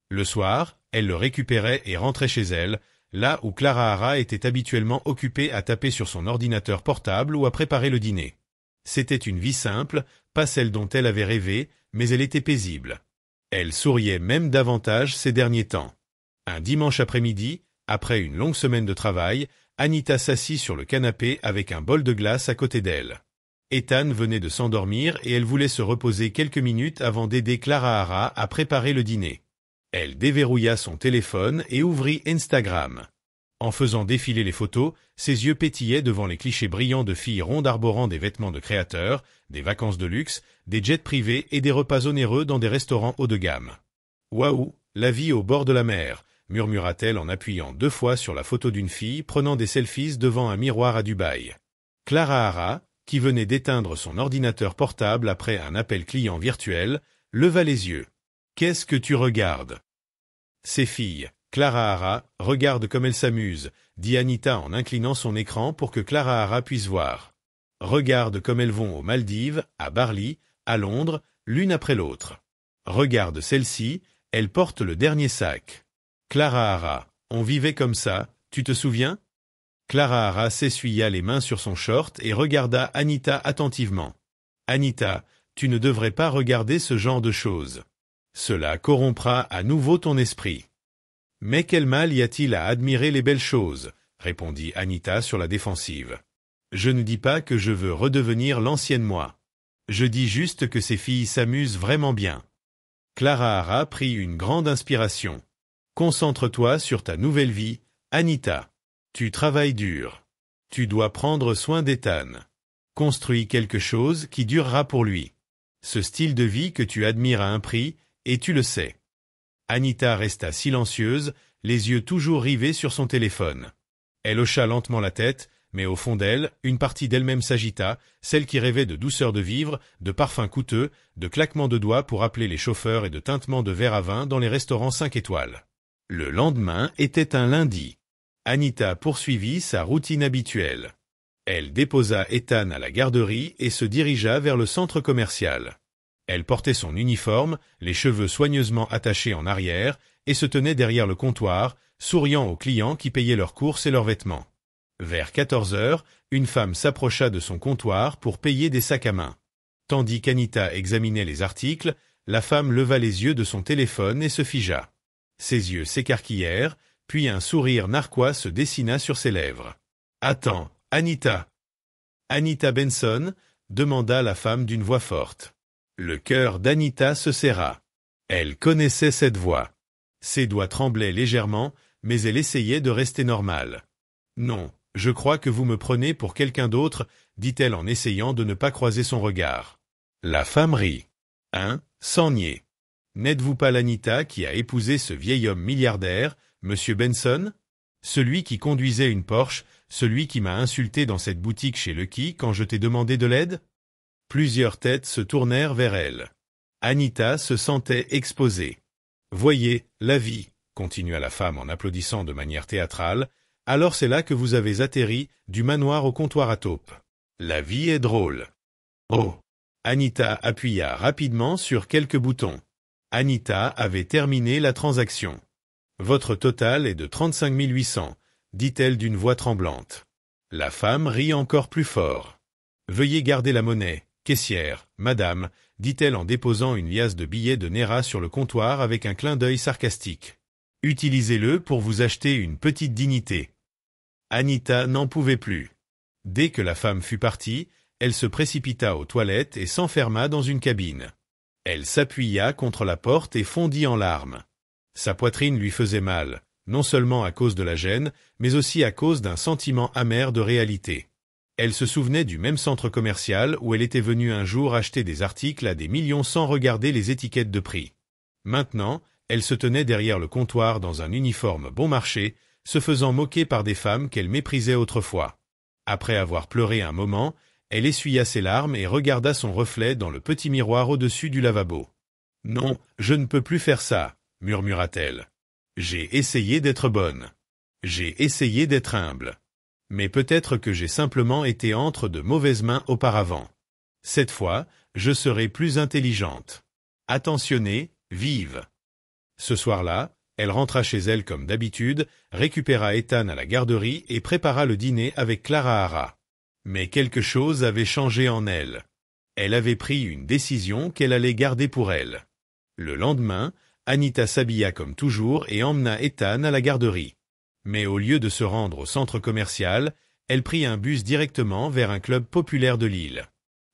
Le soir, elle le récupérait et rentrait chez elle, là où Clara Hara était habituellement occupée à taper sur son ordinateur portable ou à préparer le dîner. C'était une vie simple, pas celle dont elle avait rêvé, mais elle était paisible. Elle souriait même davantage ces derniers temps. Un dimanche après-midi, après une longue semaine de travail, Anita s'assit sur le canapé avec un bol de glace à côté d'elle. Ethan venait de s'endormir et elle voulait se reposer quelques minutes avant d'aider Clara Hara à préparer le dîner. Elle déverrouilla son téléphone et ouvrit Instagram. En faisant défiler les photos, ses yeux pétillaient devant les clichés brillants de filles rondes arborant des vêtements de créateurs, des vacances de luxe, des jets privés et des repas onéreux dans des restaurants haut de gamme. « Waouh, la vie au bord de la mer !» murmura-t-elle en appuyant 2 fois sur la photo d'une fille prenant des selfies devant un miroir à Dubaï. Clara Hara, qui venait d'éteindre son ordinateur portable après un appel client virtuel, leva les yeux. « Qu'est-ce que tu regardes ?»« Ces filles, Clara Hara, regarde comme elles s'amusent, » dit Anita en inclinant son écran pour que Clara Hara puisse voir. « Regarde comme elles vont aux Maldives, à Bali, à Londres, l'une après l'autre. Regarde celle-ci, elle porte le dernier sac. » Clara Hara, on vivait comme ça, tu te souviens? Clara Hara s'essuya les mains sur son short et regarda Anita attentivement. Anita, tu ne devrais pas regarder ce genre de choses. Cela corrompra à nouveau ton esprit. Mais quel mal y a-t-il à admirer les belles choses? Répondit Anita sur la défensive. Je ne dis pas que je veux redevenir l'ancienne moi. Je dis juste que ces filles s'amusent vraiment bien. Clara Hara prit une grande inspiration. Concentre-toi sur ta nouvelle vie, Anita. Tu travailles dur. Tu dois prendre soin d'Ethan. Construis quelque chose qui durera pour lui. Ce style de vie que tu admires a un prix, et tu le sais. Anita resta silencieuse, les yeux toujours rivés sur son téléphone. Elle hocha lentement la tête, mais au fond d'elle, une partie d'elle-même s'agita, celle qui rêvait de douceur de vivre, de parfums coûteux, de claquements de doigts pour appeler les chauffeurs et de tintements de verre à vin dans les restaurants 5 étoiles. Le lendemain était un lundi. Anita poursuivit sa routine habituelle. Elle déposa Ethan à la garderie et se dirigea vers le centre commercial. Elle portait son uniforme, les cheveux soigneusement attachés en arrière, et se tenait derrière le comptoir, souriant aux clients qui payaient leurs courses et leurs vêtements. Vers 14 heures, une femme s'approcha de son comptoir pour payer des sacs à main. Tandis qu'Anita examinait les articles, la femme leva les yeux de son téléphone et se figea. Ses yeux s'écarquillèrent, puis un sourire narquois se dessina sur ses lèvres. « Attends, Anita !»« Anita Benson ?» demanda la femme d'une voix forte. Le cœur d'Anita se serra. Elle connaissait cette voix. Ses doigts tremblaient légèrement, mais elle essayait de rester normale. « Non, je crois que vous me prenez pour quelqu'un d'autre, » dit-elle en essayant de ne pas croiser son regard. La femme rit. « Hein, sans nier. N'êtes-vous pas l'Anita qui a épousé ce vieil homme milliardaire, Monsieur Benson? Celui qui conduisait une Porsche, celui qui m'a insulté dans cette boutique chez Lucky quand je t'ai demandé de l'aide ?» Plusieurs têtes se tournèrent vers elle. Anita se sentait exposée. « Voyez, la vie, » continua la femme en applaudissant de manière théâtrale, « alors c'est là que vous avez atterri, du manoir au comptoir à taupe. La vie est drôle. » Oh! Anita appuya rapidement sur quelques boutons. Anita avait terminé la transaction. « Votre total est de 35 800, » dit-elle d'une voix tremblante. La femme rit encore plus fort. « Veuillez garder la monnaie, caissière, madame, » dit-elle en déposant une liasse de billets de Nera sur le comptoir avec un clin d'œil sarcastique. « Utilisez-le pour vous acheter une petite dignité. » Anita n'en pouvait plus. Dès que la femme fut partie, elle se précipita aux toilettes et s'enferma dans une cabine. Elle s'appuya contre la porte et fondit en larmes. Sa poitrine lui faisait mal, non seulement à cause de la gêne, mais aussi à cause d'un sentiment amer de réalité. Elle se souvenait du même centre commercial où elle était venue un jour acheter des articles à des millions sans regarder les étiquettes de prix. Maintenant, elle se tenait derrière le comptoir dans un uniforme bon marché, se faisant moquer par des femmes qu'elle méprisait autrefois. Après avoir pleuré un moment, elle essuya ses larmes et regarda son reflet dans le petit miroir au-dessus du lavabo. « Non, je ne peux plus faire ça, » murmura-t-elle. « J'ai essayé d'être bonne. J'ai essayé d'être humble. Mais peut-être que j'ai simplement été entre de mauvaises mains auparavant. Cette fois, je serai plus intelligente. Attentionnée, vive. » Ce soir-là, elle rentra chez elle comme d'habitude, récupéra Ethan à la garderie et prépara le dîner avec Clara Hara. Mais quelque chose avait changé en elle. Elle avait pris une décision qu'elle allait garder pour elle. Le lendemain, Anita s'habilla comme toujours et emmena Ethan à la garderie. Mais au lieu de se rendre au centre commercial, elle prit un bus directement vers un club populaire de l'île.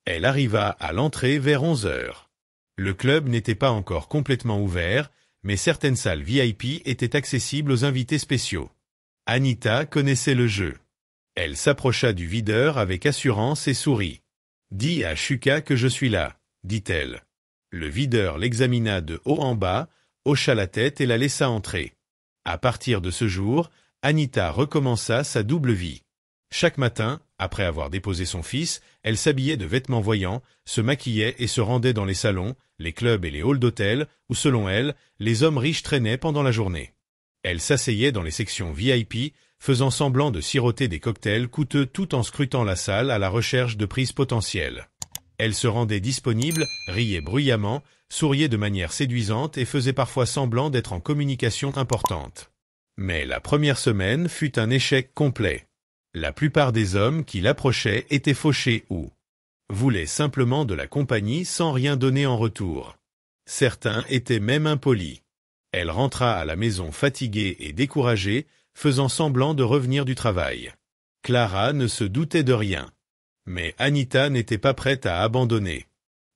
Elle arriva à l'entrée vers 11 heures. Le club n'était pas encore complètement ouvert, mais certaines salles VIP étaient accessibles aux invités spéciaux. Anita connaissait le jeu. Elle s'approcha du videur avec assurance et sourit. « Dis à Shuka que je suis là, » dit-elle. Le videur l'examina de haut en bas, hocha la tête et la laissa entrer. À partir de ce jour, Anita recommença sa double vie. Chaque matin, après avoir déposé son fils, elle s'habillait de vêtements voyants, se maquillait et se rendait dans les salons, les clubs et les halls d'hôtel, où selon elle, les hommes riches traînaient pendant la journée. Elle s'asseyait dans les sections VIP, faisant semblant de siroter des cocktails coûteux tout en scrutant la salle à la recherche de prises potentielles. Elle se rendait disponible, riait bruyamment, souriait de manière séduisante et faisait parfois semblant d'être en communication importante. Mais la première semaine fut un échec complet. La plupart des hommes qui l'approchaient étaient fauchés ou voulaient simplement de la compagnie sans rien donner en retour. Certains étaient même impolis. Elle rentra à la maison fatiguée et découragée, faisant semblant de revenir du travail. Clara ne se doutait de rien. Mais Anita n'était pas prête à abandonner.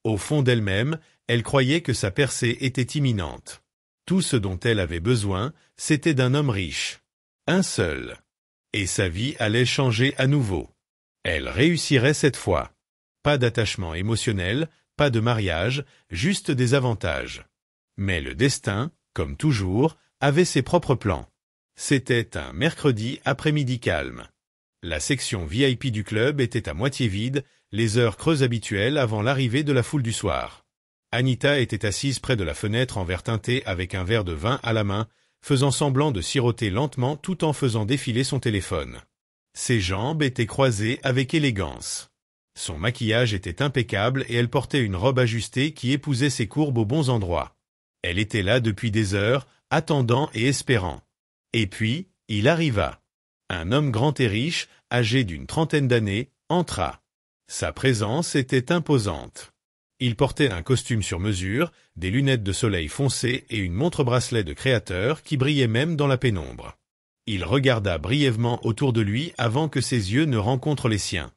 Au fond d'elle-même, elle croyait que sa percée était imminente. Tout ce dont elle avait besoin, c'était d'un homme riche. Un seul. Et sa vie allait changer à nouveau. Elle réussirait cette fois. Pas d'attachement émotionnel, pas de mariage, juste des avantages. Mais le destin, comme toujours, avait ses propres plans. C'était un mercredi après-midi calme. La section VIP du club était à moitié vide, les heures creuses habituelles avant l'arrivée de la foule du soir. Anita était assise près de la fenêtre en verre teinté avec un verre de vin à la main, faisant semblant de siroter lentement tout en faisant défiler son téléphone. Ses jambes étaient croisées avec élégance. Son maquillage était impeccable et elle portait une robe ajustée qui épousait ses courbes aux bons endroits. Elle était là depuis des heures, attendant et espérant. Et puis, il arriva. Un homme grand et riche, âgé d'une trentaine d'années, entra. Sa présence était imposante. Il portait un costume sur mesure, des lunettes de soleil foncées et une montre-bracelet de créateur qui brillait même dans la pénombre. Il regarda brièvement autour de lui avant que ses yeux ne rencontrent les siens.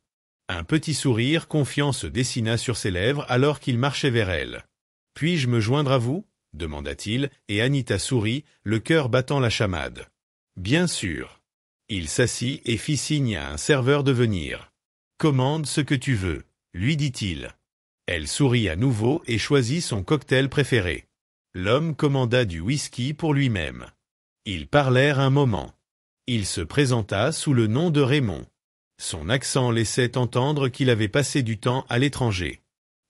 Un petit sourire confiant se dessina sur ses lèvres alors qu'il marchait vers elle. « Puis-je me joindre à vous ?» demanda-t-il, et Anita sourit, le cœur battant la chamade. « Bien sûr. » Il s'assit et fit signe à un serveur de venir. « Commande ce que tu veux, » lui dit-il. Elle sourit à nouveau et choisit son cocktail préféré. L'homme commanda du whisky pour lui-même. Ils parlèrent un moment. Il se présenta sous le nom de Raymond. Son accent laissait entendre qu'il avait passé du temps à l'étranger.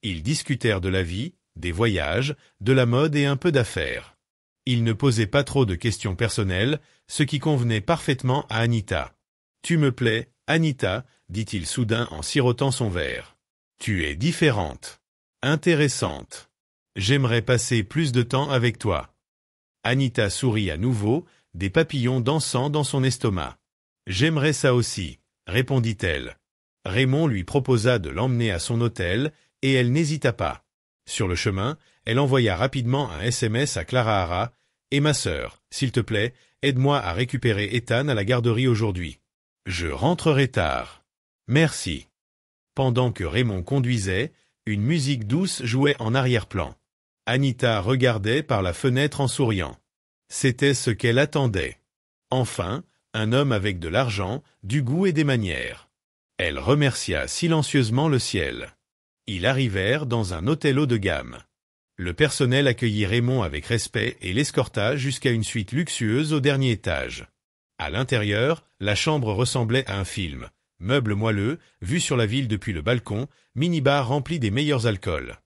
Ils discutèrent de la vie, des voyages, de la mode et un peu d'affaires. Il ne posait pas trop de questions personnelles, ce qui convenait parfaitement à Anita. « Tu me plais, Anita, » dit-il soudain en sirotant son verre. « Tu es différente. Intéressante. J'aimerais passer plus de temps avec toi. » Anita sourit à nouveau, des papillons dansant dans son estomac. « J'aimerais ça aussi, » répondit-elle. Raymond lui proposa de l'emmener à son hôtel, et elle n'hésita pas. Sur le chemin, elle envoya rapidement un SMS à Clara Hara. « Et ma sœur, s'il te plaît, aide-moi à récupérer Ethan à la garderie aujourd'hui. Je rentrerai tard. Merci. » Pendant que Raymond conduisait, une musique douce jouait en arrière-plan. Anita regardait par la fenêtre en souriant. C'était ce qu'elle attendait. Enfin, un homme avec de l'argent, du goût et des manières. Elle remercia silencieusement le ciel. Ils arrivèrent dans un hôtel haut de gamme. Le personnel accueillit Raymond avec respect et l'escorta jusqu'à une suite luxueuse au dernier étage. À l'intérieur, la chambre ressemblait à un film. Meubles moelleux, vue sur la ville depuis le balcon, minibar rempli des meilleurs alcools.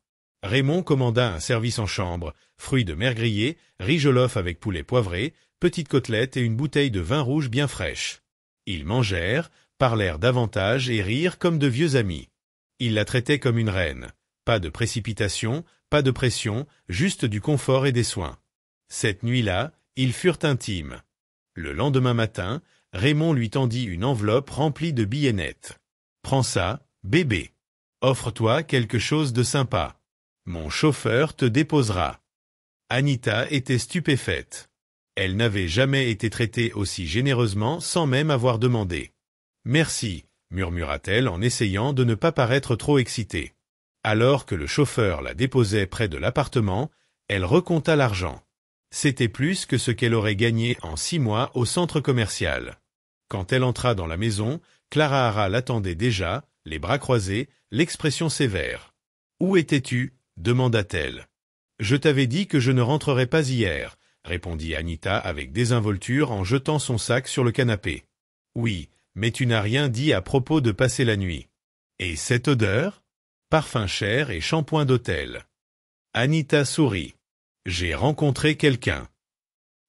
Raymond commanda un service en chambre, fruits de mer grillés, riz jollof avec poulet poivré, petites côtelettes et une bouteille de vin rouge bien fraîche. Ils mangèrent, parlèrent davantage et rirent comme de vieux amis. Il la traitait comme une reine. Pas de précipitation, pas de pression, juste du confort et des soins. Cette nuit-là, ils furent intimes. Le lendemain matin, Raymond lui tendit une enveloppe remplie de billets nets. « Prends ça, bébé. Offre-toi quelque chose de sympa. Mon chauffeur te déposera. » Anita était stupéfaite. Elle n'avait jamais été traitée aussi généreusement sans même avoir demandé. « Merci, » murmura-t-elle en essayant de ne pas paraître trop excitée. Alors que le chauffeur la déposait près de l'appartement, elle recompta l'argent. C'était plus que ce qu'elle aurait gagné en 6 mois au centre commercial. Quand elle entra dans la maison, Clara Hara l'attendait déjà, les bras croisés, l'expression sévère. « Où étais-tu » demanda-t-elle. « Je t'avais dit que je ne rentrerais pas hier » répondit Anita avec désinvolture en jetant son sac sur le canapé. « Oui, mais tu n'as rien dit à propos de passer la nuit. Et cette odeur ? Parfum cher et shampoing d'hôtel. » Anita sourit. « J'ai rencontré quelqu'un. »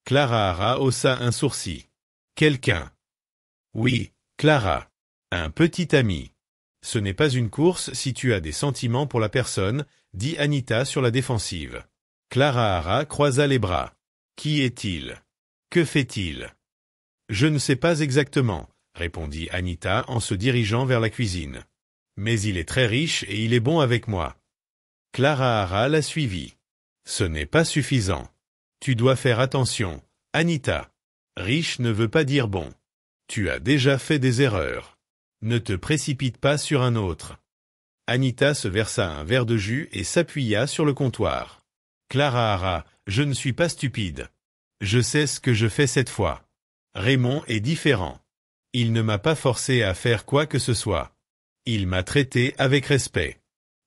Clara Hara haussa un sourcil. « Quelqu'un. » « Oui, Clara. Un petit ami. Ce n'est pas une course si tu as des sentiments pour la personne, » dit Anita sur la défensive. Clara Hara croisa les bras. « Qui est-il? Que fait-il? » « Je ne sais pas exactement, » répondit Anita en se dirigeant vers la cuisine. « Mais il est très riche et il est bon avec moi. » Clara Hara la suivit. « Ce n'est pas suffisant. Tu dois faire attention, Anita. Riche ne veut pas dire bon. Tu as déjà fait des erreurs. » Ne te précipite pas sur un autre. Anita se versa un verre de jus et s'appuya sur le comptoir. Clara, je ne suis pas stupide. Je sais ce que je fais cette fois. Raymond est différent. Il ne m'a pas forcé à faire quoi que ce soit. Il m'a traité avec respect.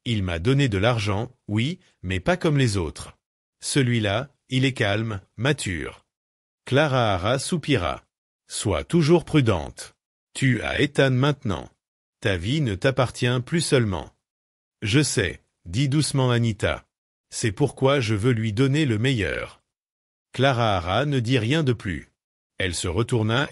Il m'a donné de l'argent, oui, mais pas comme les autres. Celui-là, il est calme, mature. Clara soupira. Sois toujours prudente. Tu as Ethan maintenant. Ta vie ne t'appartient plus seulement. Je sais, dit doucement Anita. C'est pourquoi je veux lui donner le meilleur. Clara ne dit rien de plus. Elle se retourna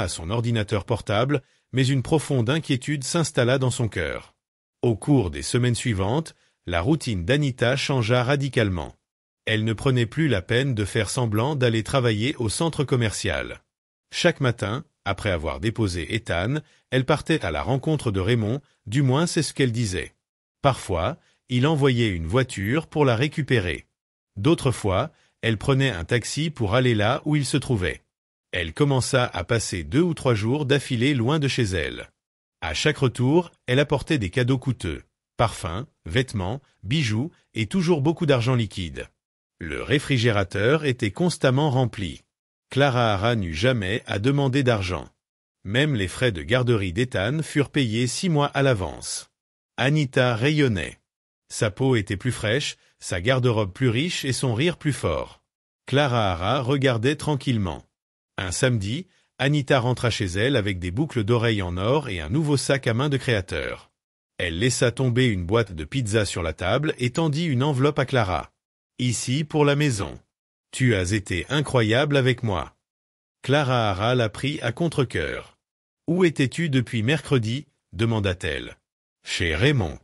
à son ordinateur portable, mais une profonde inquiétude s'installa dans son cœur. Au cours des semaines suivantes, la routine d'Anita changea radicalement. Elle ne prenait plus la peine de faire semblant d'aller travailler au centre commercial. Chaque matin, après avoir déposé Ethan, elle partait à la rencontre de Raymond, du moins c'est ce qu'elle disait. Parfois, il envoyait une voiture pour la récupérer. D'autres fois, elle prenait un taxi pour aller là où il se trouvait. Elle commença à passer 2 ou 3 jours d'affilée loin de chez elle. À chaque retour, elle apportait des cadeaux coûteux, parfums, vêtements, bijoux et toujours beaucoup d'argent liquide. Le réfrigérateur était constamment rempli. Clara n'eut jamais à demander d'argent. Même les frais de garderie d'Ethan furent payés 6 mois à l'avance. Anita rayonnait. Sa peau était plus fraîche, sa garde-robe plus riche et son rire plus fort. Clara regardait tranquillement. Un samedi, Anita rentra chez elle avec des boucles d'oreilles en or et un nouveau sac à main de créateur. Elle laissa tomber une boîte de pizza sur la table et tendit une enveloppe à Clara. « Ici pour la maison. Tu as été incroyable avec moi. » Clara la prit à contre-cœur. « Où étais-tu depuis mercredi ?» demanda-t-elle. « Chez Raymond.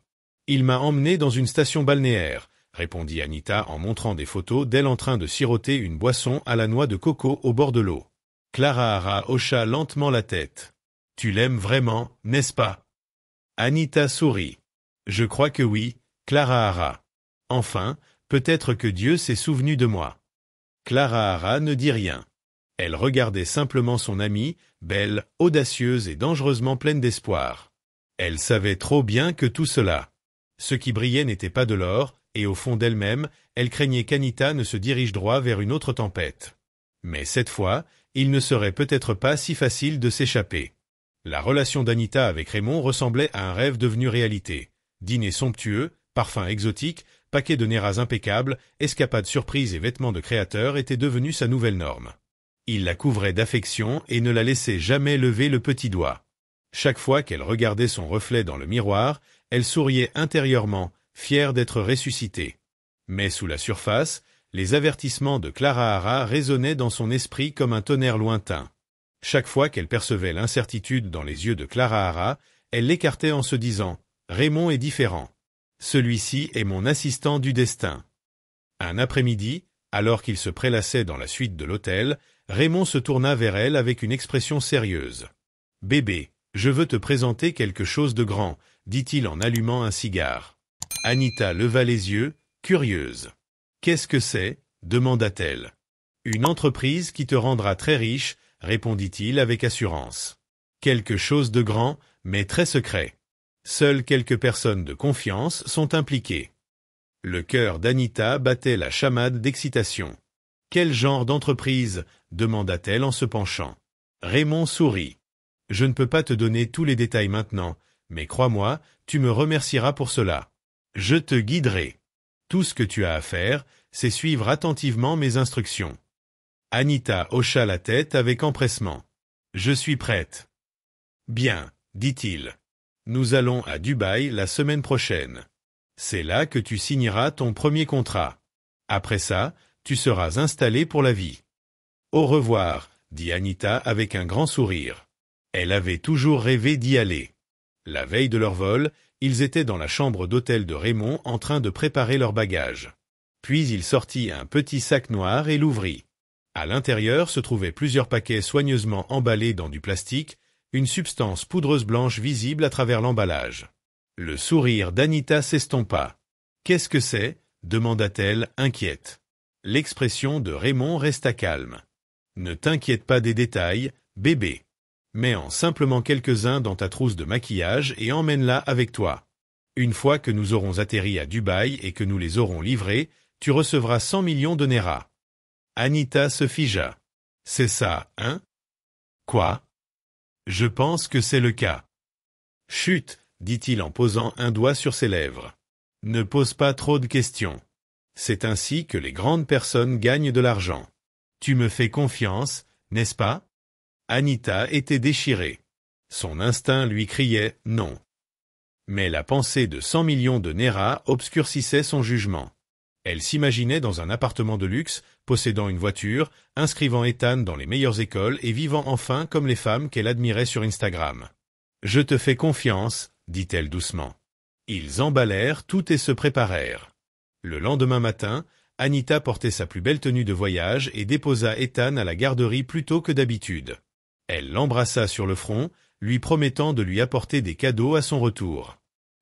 Il m'a emmené dans une station balnéaire, » répondit Anita en montrant des photos d'elle en train de siroter une boisson à la noix de coco au bord de l'eau. Clara hocha lentement la tête. « Tu l'aimes vraiment, n'est-ce pas ?» Anita sourit. « Je crois que oui, Clara. Enfin, peut-être que Dieu s'est souvenu de moi. » Clara ne dit rien. Elle regardait simplement son amie, belle, audacieuse et dangereusement pleine d'espoir. Elle savait trop bien que tout cela. Ce qui brillait n'était pas de l'or, et au fond d'elle-même, elle craignait qu'Anita ne se dirige droit vers une autre tempête. Mais cette fois, il ne serait peut-être pas si facile de s'échapper. La relation d'Anita avec Raymond ressemblait à un rêve devenu réalité. Dîner somptueux, parfums exotiques, paquets de Néras impeccables, escapades surprises et vêtements de créateur étaient devenus sa nouvelle norme. Il la couvrait d'affection et ne la laissait jamais lever le petit doigt. Chaque fois qu'elle regardait son reflet dans le miroir, elle souriait intérieurement, fière d'être ressuscitée. Mais sous la surface, les avertissements de Clara résonnaient dans son esprit comme un tonnerre lointain. Chaque fois qu'elle percevait l'incertitude dans les yeux de Clara, elle l'écartait en se disant « Raymond est différent. Celui-ci est mon assistant du destin. » Un après-midi, alors qu'il se prélassait dans la suite de l'hôtel, Raymond se tourna vers elle avec une expression sérieuse. « Bébé, je veux te présenter quelque chose de grand, » dit-il en allumant un cigare. Anita leva les yeux, curieuse. « Qu'est-ce que c'est ?» demanda-t-elle. « Une entreprise qui te rendra très riche, » répondit-il avec assurance. « Quelque chose de grand, mais très secret. Seules quelques personnes de confiance sont impliquées. » Le cœur d'Anita battait la chamade d'excitation. « Quel genre d'entreprise ?» demanda-t-elle en se penchant. Raymond sourit. « Je ne peux pas te donner tous les détails maintenant, mais crois-moi, tu me remercieras pour cela. Je te guiderai. Tout ce que tu as à faire, c'est suivre attentivement mes instructions. » Anita hocha la tête avec empressement. « Je suis prête. »« Bien, » dit-il. « Nous allons à Dubaï la semaine prochaine. C'est là que tu signeras ton premier contrat. Après ça, tu seras installé pour la vie. »« Au revoir, » dit Anita avec un grand sourire. Elle avait toujours rêvé d'y aller. La veille de leur vol, ils étaient dans la chambre d'hôtel de Raymond en train de préparer leurs bagages. Puis il sortit un petit sac noir et l'ouvrit. À l'intérieur se trouvaient plusieurs paquets soigneusement emballés dans du plastique, une substance poudreuse blanche visible à travers l'emballage. Le sourire d'Anita s'estompa. « Qu'est-ce que c'est ?» demanda-t-elle, inquiète. L'expression de Raymond resta calme. « Ne t'inquiète pas des détails, bébé. Mets-en simplement quelques-uns dans ta trousse de maquillage et emmène-la avec toi. Une fois que nous aurons atterri à Dubaï et que nous les aurons livrés, tu recevras 100 millions de Naira. Anita se figea. C'est ça, hein? Quoi? Je pense que c'est le cas. Chut, dit-il en posant un doigt sur ses lèvres. Ne pose pas trop de questions. C'est ainsi que les grandes personnes gagnent de l'argent. Tu me fais confiance, n'est-ce pas? Anita était déchirée. Son instinct lui criait non. Mais la pensée de 100 millions de Naira obscurcissait son jugement. Elle s'imaginait dans un appartement de luxe, possédant une voiture, inscrivant Ethan dans les meilleures écoles et vivant enfin comme les femmes qu'elle admirait sur Instagram. « Je te fais confiance », dit-elle doucement. Ils emballèrent tout et se préparèrent. Le lendemain matin, Anita portait sa plus belle tenue de voyage et déposa Ethan à la garderie plus tôt que d'habitude. Elle l'embrassa sur le front, lui promettant de lui apporter des cadeaux à son retour.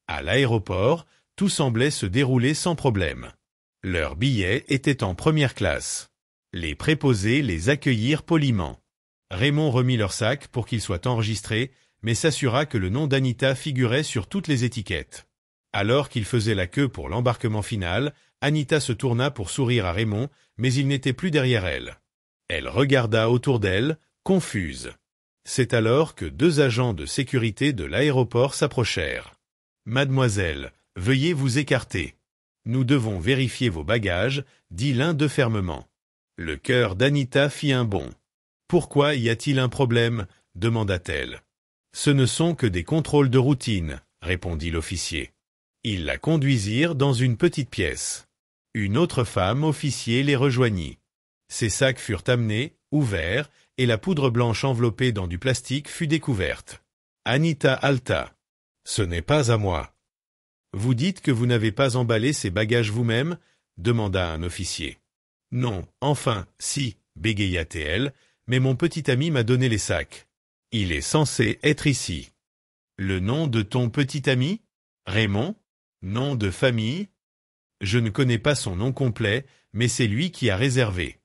À l'aéroport, tout semblait se dérouler sans problème. Leurs billets étaient en première classe. Les préposés les accueillirent poliment. Raymond remit leur sac pour qu'ils soient enregistrés, mais s'assura que le nom d'Anita figurait sur toutes les étiquettes. Alors qu'il faisait la queue pour l'embarquement final, Anita se tourna pour sourire à Raymond, mais il n'était plus derrière elle. Elle regarda autour d'elle, confuse. C'est alors que 2 agents de sécurité de l'aéroport s'approchèrent. « Mademoiselle, veuillez vous écarter. Nous devons vérifier vos bagages, » dit l'un d'eux fermement. Le cœur d'Anita fit un bond. « Pourquoi y a-t-il un problème ?» demanda-t-elle. « Ce ne sont que des contrôles de routine, » répondit l'officier. Ils la conduisirent dans une petite pièce. Une autre femme officier les rejoignit. Ses sacs furent amenés, ouverts, et la poudre blanche enveloppée dans du plastique fut découverte. Anita halta. « Ce n'est pas à moi. »« Vous dites que vous n'avez pas emballé ces bagages vous-même » demanda un officier. « Non, enfin, si, bégaya-t-elle, mais mon petit ami m'a donné les sacs. Il est censé être ici. »« Le nom de ton petit ami ? Raymond ? Nom de famille ? » « Je ne connais pas son nom complet, mais c'est lui qui a réservé. »